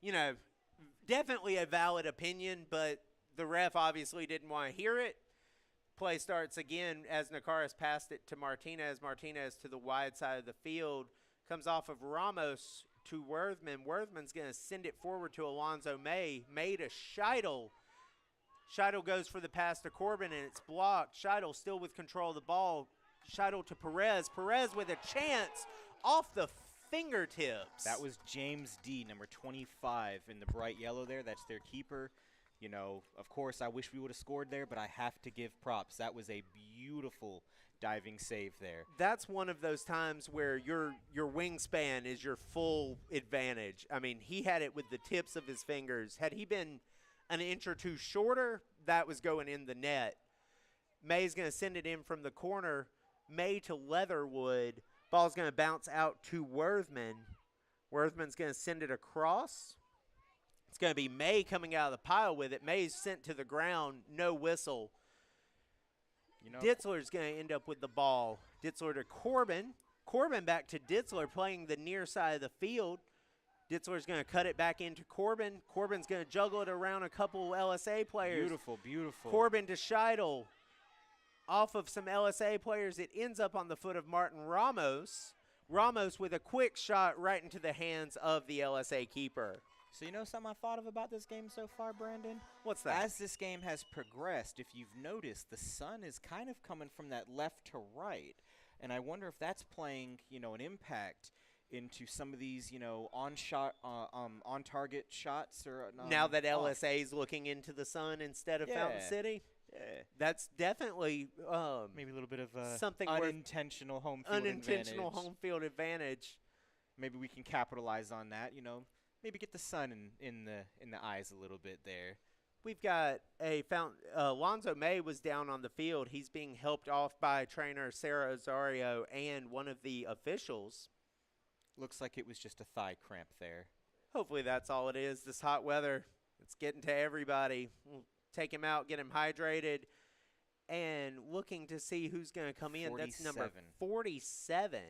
you know, definitely a valid opinion, but the ref obviously didn't want to hear it. Play starts again as Nicares passed it to Martinez. Martinez to the wide side of the field. Comes off of Ramos to Worthman. Worthman's going to send it forward to Alonzo May. May to Scheidel. Scheidel goes for the pass to Corbin, and it's blocked. Scheidel still with control of the ball. Scheidel to Peirce. Peirce with a chance off the fingertips. that was James D., number 25 in the bright yellow there. That's their keeper. You know, of course, I wish we would have scored there, but I have to give props. That was a beautiful diving save there. That's one of those times where your wingspan is your full advantage. I mean, he had it with the tips of his fingers. Had he been an inch or two shorter, that was going in the net. May's going to send it in from the corner. May to Leatherwood. Ball's going to bounce out to Worthman. Worthman's going to send it across. It's going to be May coming out of the pile with it. May's sent to the ground, no whistle. You know, Ditzler's going to end up with the ball. Ditzler to Corbin. Corbin back to Ditzler playing the near side of the field. Ditzler's going to cut it back into Corbin. Corbin's going to juggle it around a couple LSA players. beautiful, beautiful. Corbin to Scheidel. Off of some LSA players, it ends up on the foot of Martin Ramos. Ramos with a quick shot right into the hands of the LSA keeper. So you know something I thought of about this game so far, Brandon? What's that? As this game has progressed, if you've noticed, the sun is kind of coming from that left to right. And I wonder if that's playing, you know, an impact into some of these, you know, on target shots or now that LSA is looking into the sun instead of Fountain City. Yeah. That's definitely Maybe a little bit of something unintentional home field unintentional advantage. home field advantage. Maybe we can capitalize on that, you know. Maybe get the sun in the eyes a little bit there. We've got Alonzo May was down on the field. He's being helped off by trainer Sarah Osario and one of the officials. Looks like it was just a thigh cramp there. Hopefully that's all it is. This hot weather, it's getting to everybody. We'll take him out, get him hydrated, and looking to see who's going to come in. That's number 47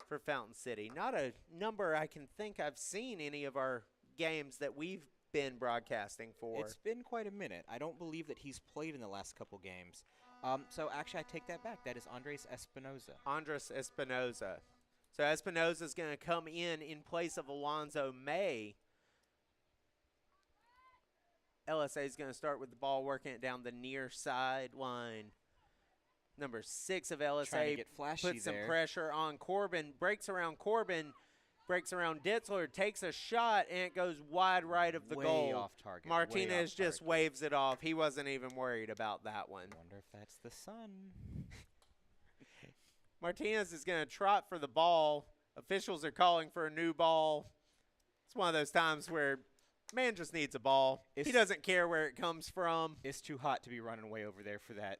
for Fountain City. Not a number I can think I've seen any of our games that we've been broadcasting for. It's been quite a minute. I don't believe that he's played in the last couple games. So actually, I take that back. That is Andres Espinoza. Andres Espinoza. So Espinoza's going to come in place of Alonzo May. LSA is going to start with the ball, working it down the near sideline. Number 6 of LSA Trying to get flashy puts some there. pressure on Corbin, breaks around Corbin, breaks around Ditzler, takes a shot, and it goes wide right of the Way goal. off target. Martinez Way off just target. waves it off. He wasn't even worried about that one. Wonder if that's the sun. Martinez is going to trot for the ball. Officials are calling for a new ball. It's one of those times where man just needs a ball. He doesn't care where it comes from. It's too hot to be running way over there for that.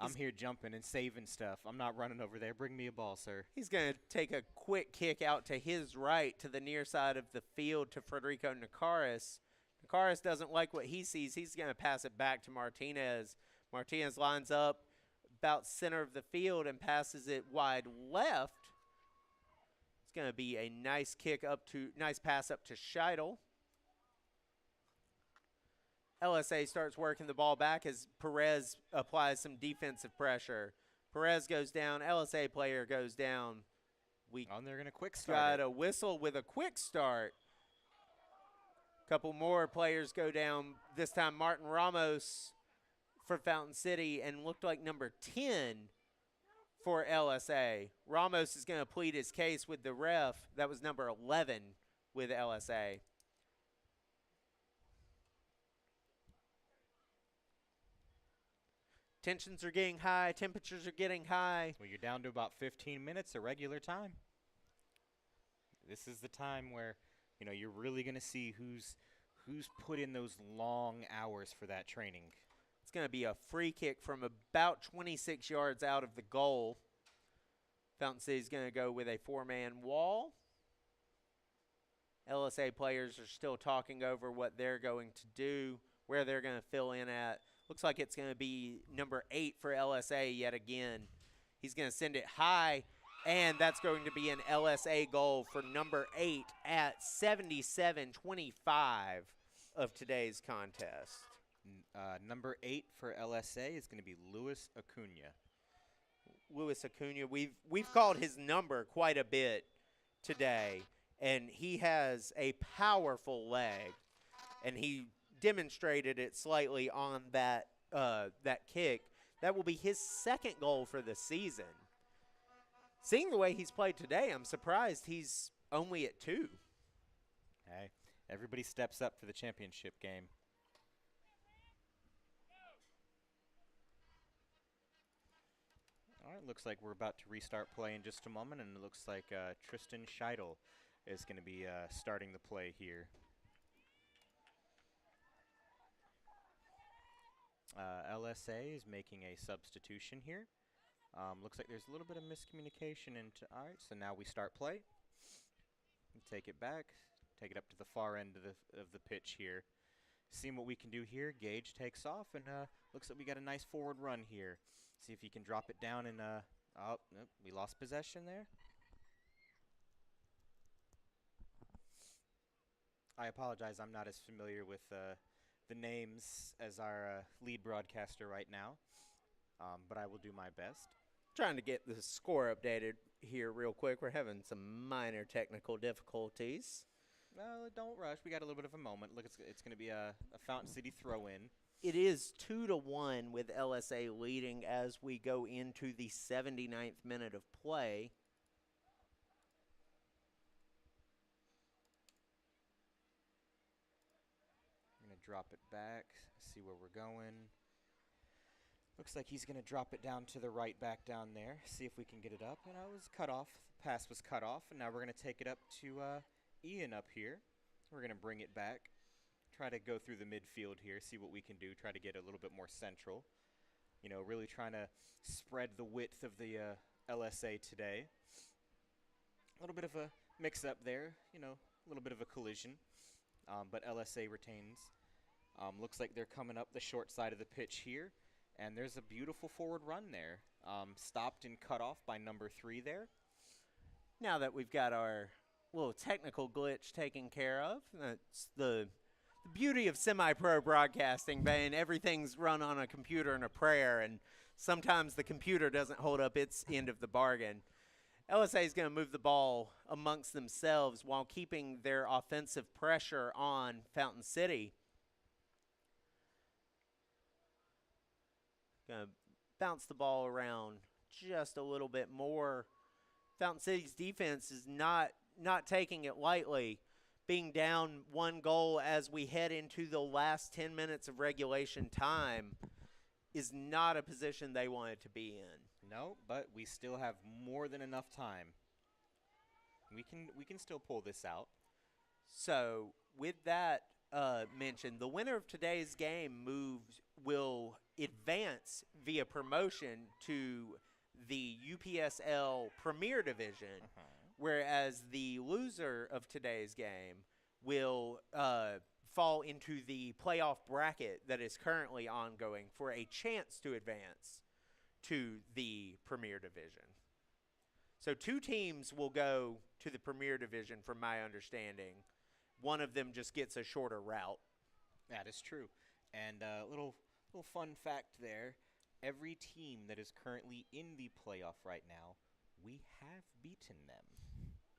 I'm here jumping and saving stuff. I'm not running over there. Bring me a ball, sir. He's going to take a quick kick out to his right to the near side of the field to Federico Nakaris. Nakaris doesn't like what he sees. He's going to pass it back to Martinez. Martinez lines up about center of the field and passes it wide left. It's going to be a nice pass up to Scheidel. LSA starts working the ball back as Peirce applies some defensive pressure. Peirce goes down. LSA player goes down. They're going to quick start. Got a whistle with a quick start. Couple more players go down. This time Martin Ramos for Fountain City and looked like number 10 for LSA. Ramos is going to plead his case with the ref. That was number 11 with LSA. Tensions are getting high. Temperatures are getting high. Well, you're down to about 15 minutes of regular time. This is the time where, you're really going to see who's put in those long hours for that training. It's going to be a free kick from about 26 yards out of the goal. Fountain City is going to go with a 4-man wall. LSA players are still talking over what they're going to do, where they're going to fill in at. Looks like it's going to be number 8 for LSA yet again. He's going to send it high, and that's going to be an LSA goal for number 8 at 77-25 of today's contest. Number 8 for LSA is going to be Luis Acuna. Luis Acuna, we've called his number quite a bit today, and he has a powerful leg, and he demonstrated it slightly on that kick. That will be his second goal for the season. Seeing the way he's played today, I'm surprised he's only at 2. Hey, everybody steps up for the championship game. All right, looks like we're about to restart play in just a moment, and it looks like Tristan Scheidel is going to be starting the play here. LSA is making a substitution here. Looks like there's a little bit of miscommunication. All right, so now we start play. Take it back, take it up to the far end of the pitch here. Seeing what we can do here. Gage takes off, and looks like we got a nice forward run here. See if he can drop it down, and nope, we lost possession there. I apologize, I'm not as familiar with the names as our lead broadcaster right now, but I will do my best. Trying to get the score updated here real quick. We're having some minor technical difficulties. No, don't rush. We got a little bit of a moment. Look, it's going to be a Fountain City throw-in. It is 2-1 with LSA leading as we go into the 79th minute of play. I'm going to drop it back, see where we're going. Looks like he's going to drop it down to the right back down there, see if we can get it up. And it was cut off. The pass was cut off, and now we're going to take it up to Ian up here. We're going to bring it back. Try to go through the midfield here, see what we can do, try to get a little bit more central. Really trying to spread the width of the LSA today. A little bit of a mix-up there, a little bit of a collision, but LSA retains. Looks like they're coming up the short side of the pitch here, and there's a beautiful forward run there. Stopped and cut off by number 3 there. Now that we've got our little technical glitch taken care of, that's the beauty of semi-pro broadcasting, Bane. Everything's run on a computer and a prayer, and sometimes the computer doesn't hold up its end of the bargain. LSA is going to move the ball amongst themselves while keeping their offensive pressure on Fountain City. Going to bounce the ball around just a little bit more. Fountain City's defense is not not taking it lightly. Being down 1 goal as we head into the last 10 minutes of regulation time is not a position they wanted to be in. No, but we still have more than enough time. We can still pull this out. So with that mentioned, the winner of today's game will advance via promotion to the UPSL Premier Division, whereas the loser of today's game will fall into the playoff bracket that is currently ongoing for a chance to advance to the Premier Division. So 2 teams will go to the Premier Division from my understanding. One of them just gets a shorter route. That is true. And a little fun fact there, every team that is currently in the playoff right now, we have beaten them.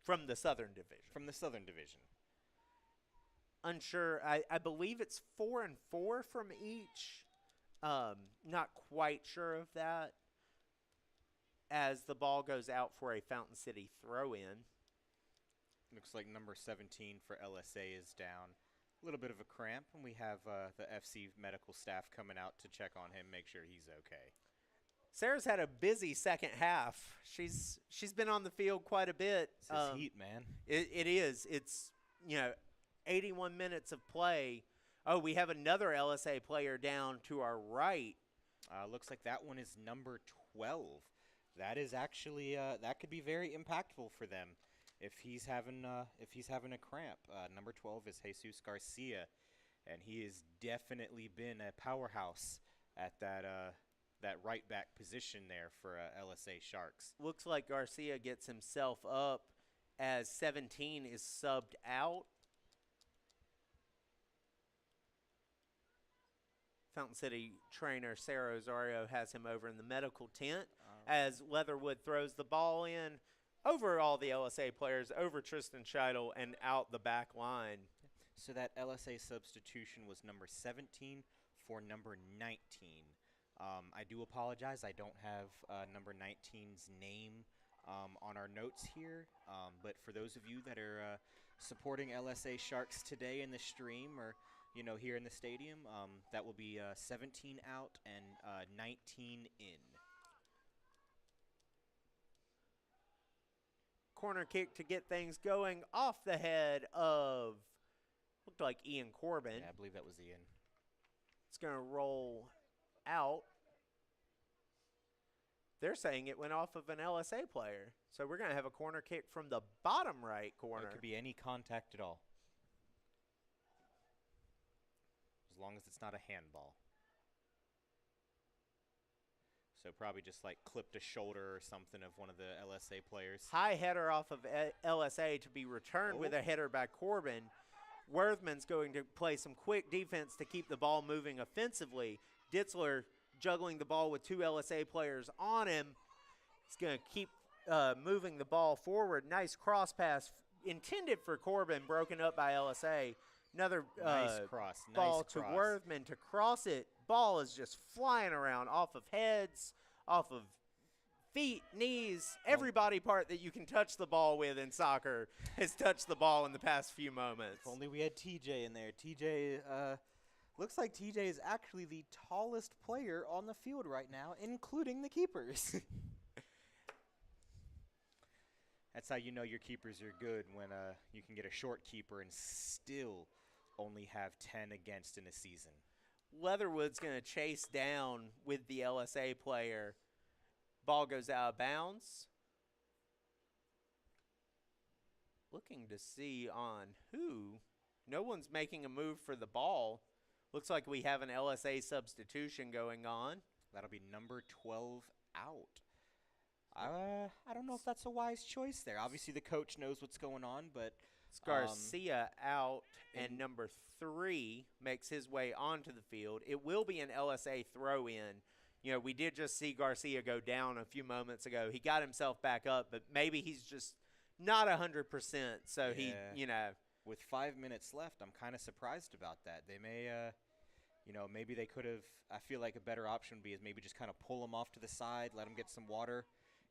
From the Southern Division. From the Southern Division. Unsure. I believe it's 4-4 from each. Not quite sure of that. As the ball goes out for a Fountain City throw-in. Looks like number 17 for LSA is down. A little bit of a cramp, and we have the FC medical staff coming out to check on him, make sure he's okay. Sarah's had a busy second half. She's been on the field quite a bit. It's his heat, man. It is. It's, 81 minutes of play. Oh, we have another LSA player down to our right. Looks like that one is number 12. That is actually that could be very impactful for them if he's having a cramp. Number 12 is Jesus Garcia, and he has definitely been a powerhouse at that right back position there for LSA Sharks. Looks like Garcia gets himself up as 17 is subbed out. Fountain City trainer Sarah Osorio has him over in the medical tent as Leatherwood throws the ball in over all the LSA players, over Tristan Scheidel, and out the back line. So that LSA substitution was number 17 for number 19. I do apologize. I don't have number 19's name on our notes here. But for those of you that are supporting LSA Sharks today in the stream or here in the stadium, that will be 17 out and 19 in. Corner kick to get things going off the head of, looked like Ian Corbin. Yeah, I believe that was Ian. It's going to roll out. They're saying it went off of an LSA player. So we're going to have a corner kick from the bottom right corner. It could be any contact at all. As long as it's not a handball. So probably just like clipped a shoulder or something of one of the LSA players. High header off of LSA to be returned with a header by Corbin. Worthman's going to play some quick defense to keep the ball moving offensively. Ditzler juggling the ball with 2 LSA players on him. He's going to keep moving the ball forward. Nice cross pass intended for Corbin, broken up by LSA. Another nice cross. Ball to Worthman to cross it. Ball is just flying around off of heads, off of feet, knees. Every body part that you can touch the ball with in soccer has touched the ball in the past few moments. If only we had TJ in there. TJ, looks like TJ is actually the tallest player on the field right now, including the keepers. That's how you know your keepers are good, when you can get a short keeper and still only have 10 against in a season. Leatherwood's going to chase down with the LSA player. Ball goes out of bounds. Looking to see on who. No one's making a move for the ball. Looks like we have an LSA substitution going on. That'll be number 12 out. I don't know if that's a wise choice there. Obviously, the coach knows what's going on, but it's Garcia out, and number 3 makes his way onto the field. It will be an LSA throw-in. We did just see Garcia go down a few moments ago. He got himself back up, but maybe he's just not 100%. So yeah. With 5 minutes left, I'm kind of surprised about that. They may, maybe they could have. I feel like a better option would be is maybe just kind of pull him off to the side, let him get some water.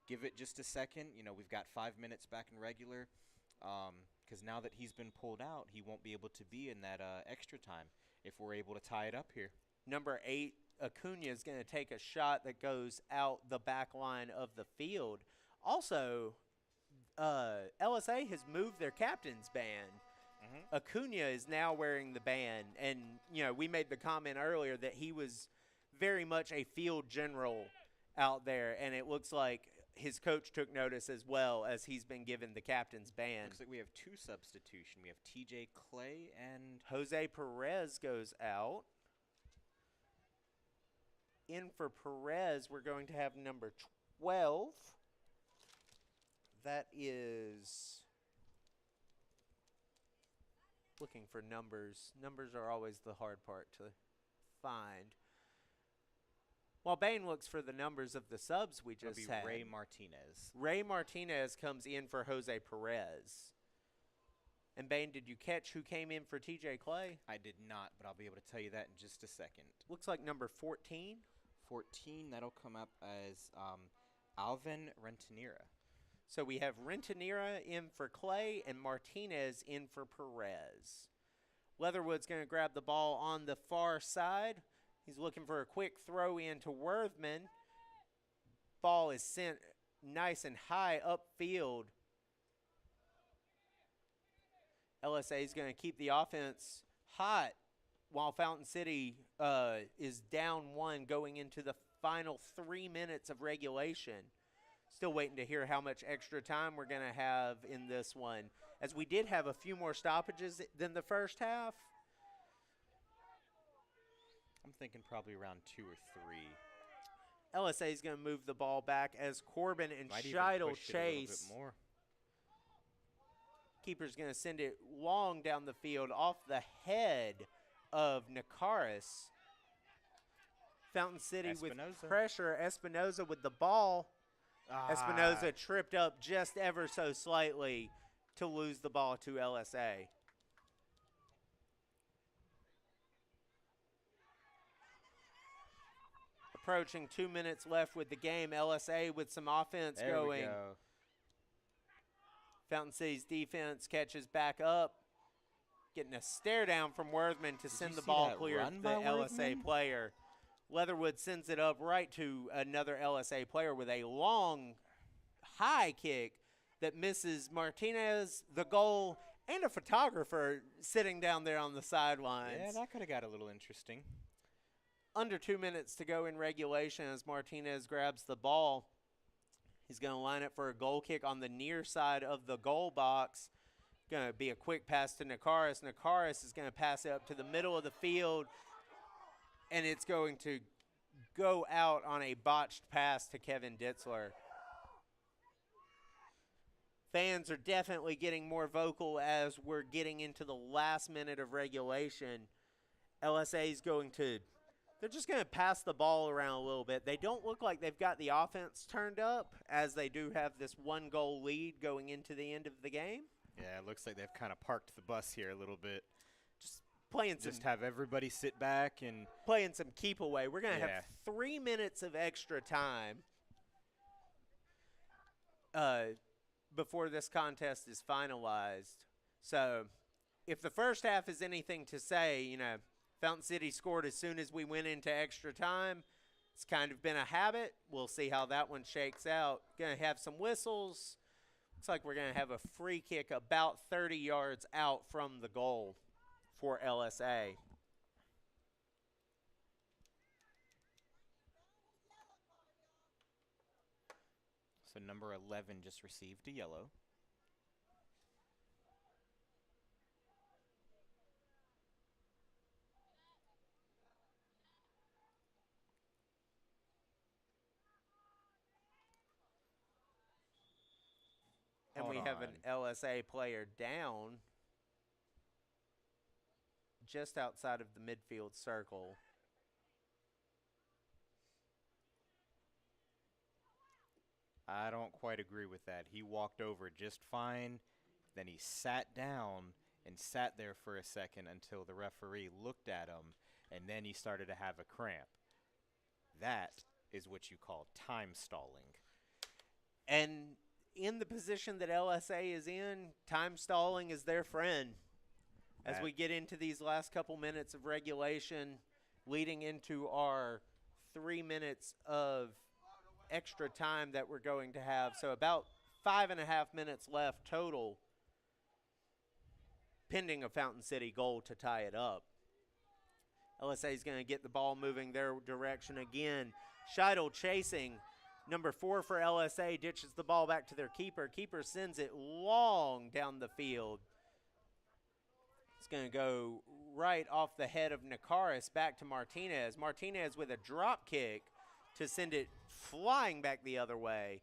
Give it just a second. We've got 5 minutes back in regular. because now that he's been pulled out, he won't be able to be in that extra time if we're able to tie it up here. Number 8, Acuna is going to take a shot that goes out the back line of the field. Also, LSA has moved their captain's band. Acuna is now wearing the band, and we made the comment earlier that he was very much a field general out there, and it looks like his coach took notice as well, as he's been given the captain's band. Looks like we have 2 substitutions. We have TJ Clay and Jose Peirce goes out. In for Peirce, we're going to have number 12. That is looking for numbers. Numbers are always the hard part to find. While Bane looks for the numbers of the subs we just had. Ray Martinez. Ray Martinez comes in for Jose Peirce. And Bane, did you catch who came in for TJ Clay? I did not, but I'll be able to tell you that in just a second. Looks like number 14. 14, that'll come up as Alvin Rentenera. So we have Rentenera in for Clay and Martinez in for Peirce. Leatherwood's going to grab the ball on the far side. He's looking for a quick throw in to Worthman. Ball is sent nice and high upfield. LSA is going to keep the offense hot while Fountain City is down 1 going into the final 3 minutes of regulation. Still waiting to hear how much extra time we're going to have in this one, as we did have a few more stoppages than the first half. I'm thinking probably around 2 or 3. LSA is going to move the ball back as Corbin and Might Scheidel even push it chase. a little bit more. Keeper's going to send it long down the field off the head of Nakaris. Fountain City with pressure. Espinoza with the ball. Espinoza tripped up just ever so slightly to lose the ball to LSA. Approaching 2 minutes left with the game. LSA with some offense going. We go. Fountain City's defense catches back up. Getting a stare down from Worthman to send the ball clear of the LSA player. Leatherwood sends it up right to another LSA player with a long, high kick that misses Martinez, the goal, and a photographer sitting down there on the sidelines. Yeah, that could have got a little interesting. Under 2 minutes to go in regulation as Martinez grabs the ball. He's going to line up for a goal kick on the near side of the goal box. Going to be a quick pass to Nakaris. Nakaris is going to pass it up to the middle of the field, and it's going to go out on a botched pass to Kevin Ditzler. Fans are definitely getting more vocal as we're getting into the last minute of regulation. LSA is going to – they're just going to pass the ball around a little bit. They don't look like they've got the offense turned up, as they do have this 1-goal lead going into the end of the game. Yeah, it looks like they've kind of parked the bus here a little bit. Just have everybody sit back and playing some keep away. We're going to have 3 minutes of extra time before this contest is finalized. So if the first half is anything to say, Fountain City scored as soon as we went into extra time. It's kind of been a habit. We'll see how that one shakes out. Going to have some whistles. Looks like we're going to have a free kick about 30 yards out from the goal for LSA. So number 11 just received a yellow. And we have an LSA player down just outside of the midfield circle. I don't quite agree with that. He walked over just fine, then he sat down and sat there for a second until the referee looked at him, and then he started to have a cramp. That is what you call time stalling. And in the position that LSA is in, time stalling is their friend. As we get into these last couple minutes of regulation, leading into our 3 minutes of extra time that we're going to have. So about 5.5 minutes left total, pending a Fountain City goal to tie it up. LSA is going to get the ball moving their direction again. Scheidel chasing. Number 4 for LSA ditches the ball back to their keeper. Keeper sends it long down the field. It's going to go right off the head of Nakaris back to Martinez. Martinez with a drop kick to send it flying back the other way.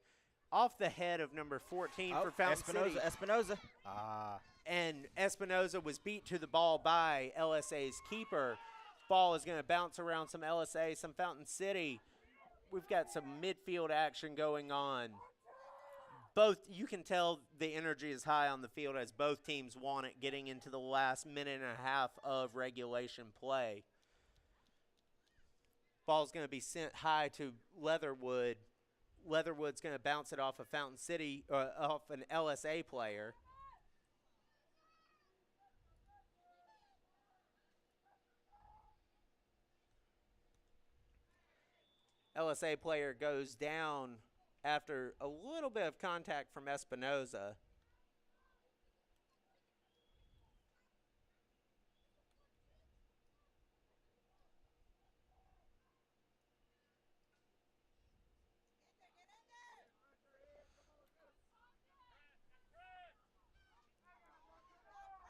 Off the head of number 14 for Fountain City. Espinoza. And Espinoza was beat to the ball by LSA's keeper. Ball is going to bounce around some LSA, some Fountain City. We've got some midfield action going on. You can tell the energy is high on the field as both teams want it getting into the last minute and a half of regulation play. Ball's going to be sent high to Leatherwood. Leatherwood's going to bounce it off of Fountain City, off an LSA player. LSA player goes down after a little bit of contact from Espinoza.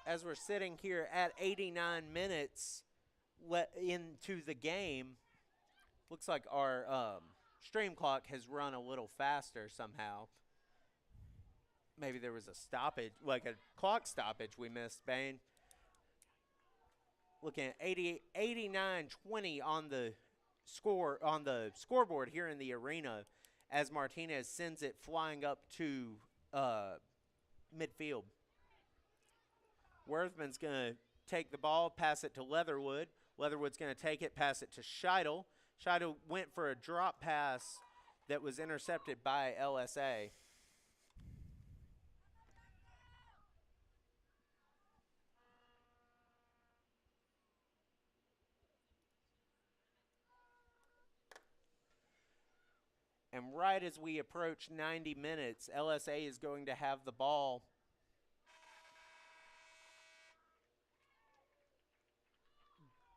As we're sitting here at 89 minutes into the game, looks like our stream clock has run a little faster somehow. Maybe there was a stoppage, like a clock stoppage we missed, Bane. Looking at 89-20 on the scoreboard here in the arena as Martinez sends it flying up to midfield. Worthman's going to take the ball, pass it to Leatherwood. Leatherwood's going to take it, pass it to Scheidel. Scheidel went for a drop pass that was intercepted by LSA. And right as we approach 90 minutes, LSA is going to have the ball.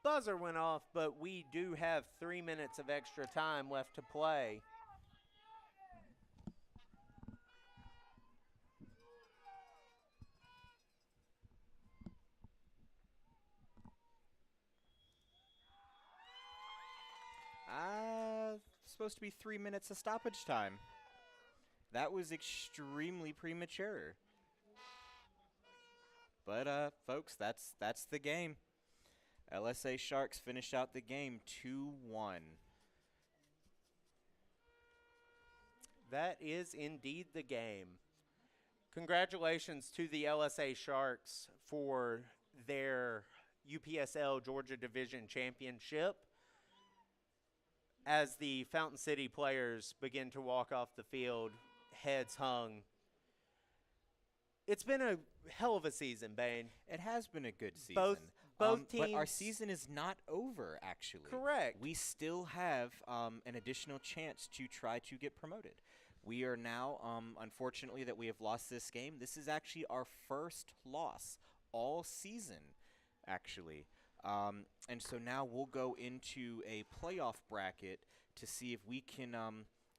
Buzzer went off, but we do have 3 minutes of extra time left to play. Supposed to be 3 minutes of stoppage time. That was extremely premature. But, folks, that's the game. LSA Sharks finish out the game 2-1. That is indeed the game. Congratulations to the LSA Sharks for their UPSL Georgia Division Championship. As the Fountain City players begin to walk off the field, heads hung. It's been a hell of a season, Bane. It has been a good season. Both teams. But our season is not over, actually. Correct. We still have an additional chance to try to get promoted. We are now, unfortunately, that we have lost this game. This is actually our first loss all season, actually. And so now we'll go into a playoff bracket to see if we can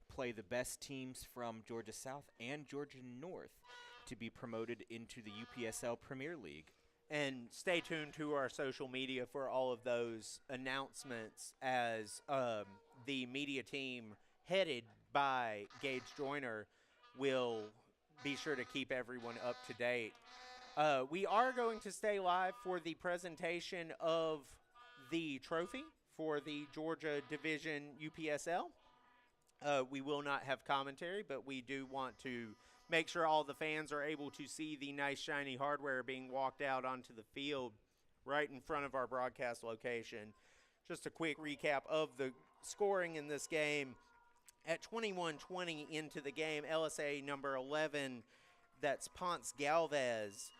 play the best teams from Georgia South and Georgia North to be promoted into the UPSL Premier League. And stay tuned to our social media for all of those announcements as the media team headed by Gage Joyner will be sure to keep everyone up to date. We are going to stay live for the presentation of the trophy for the Georgia Division UPSL. We will not have commentary, but we do want to make sure all the fans are able to see the nice shiny hardware being walked out onto the field right in front of our broadcast location. Just a quick recap of the scoring in this game. At 21-20 into the game, LSA number 11, that's Ponce Galvez,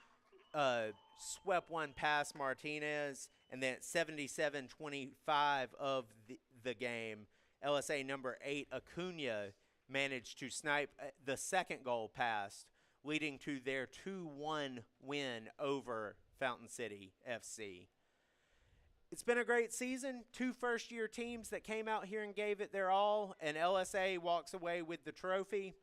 swept one past Martinez, and then at 77-25 of the game, LSA number 8, Acuna, managed to snipe the second goal past, leading to their 2-1 win over Fountain City FC. It's been a great season. 2 first-year teams that came out here and gave it their all, and LSA walks away with the trophy.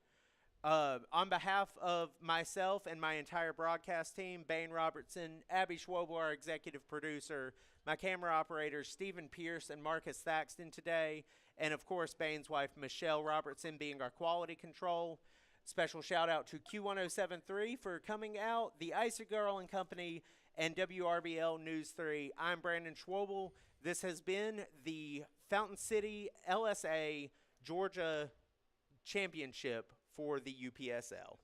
On behalf of myself and my entire broadcast team, Bane Robertson, Abby Schwoebel, our executive producer, my camera operators, Stephen Peirce and Markus Thaxton today, and of course, Bane's wife, Michelle Robertson, being our quality control. Special shout out to Q1073 for coming out, the Icer Girl and Company, and WRBL News 3. I'm Brandon Schwoebel. This has been the Fountain City LSA Georgia Championship for the UPSL.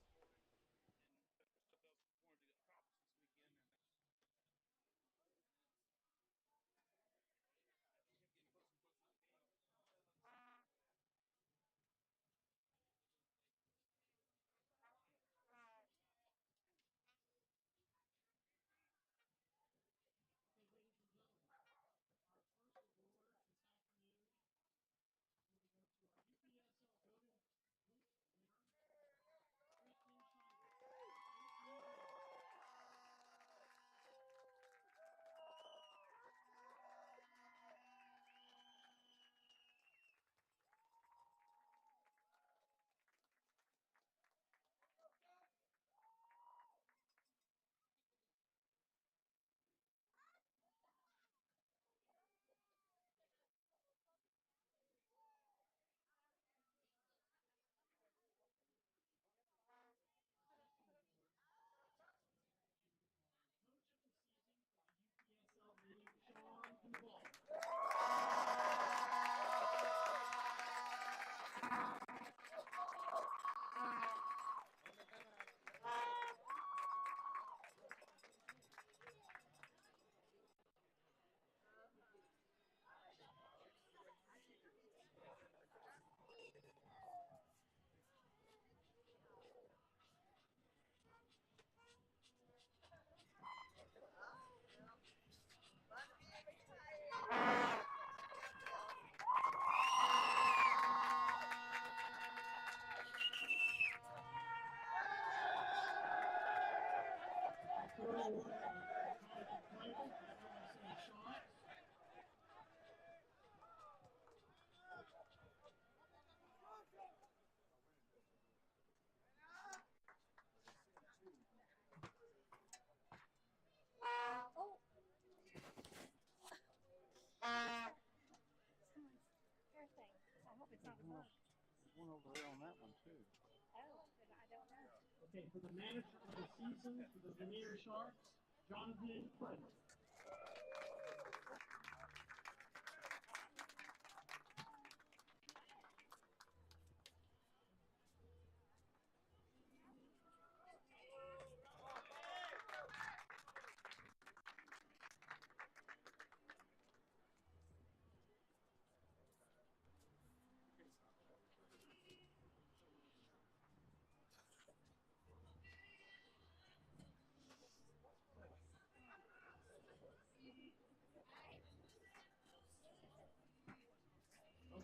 I hope it's not a bug. One over there on that one too. Oh, but I don't know. Okay, for the manager of the season for the Lanier Sharks, Jonathan Frederick.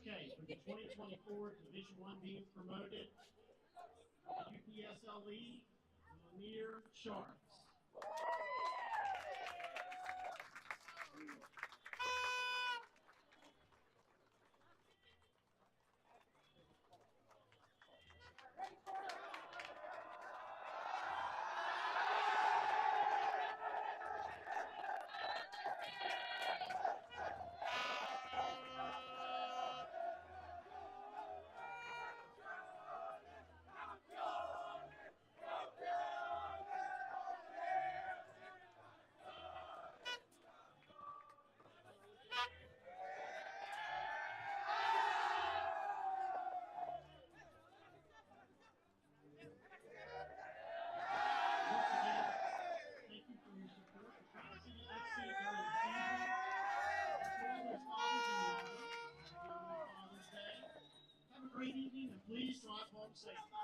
Okay, for the 2024 Division I being promoted, UPSL League, Lanier Sharks. from safety.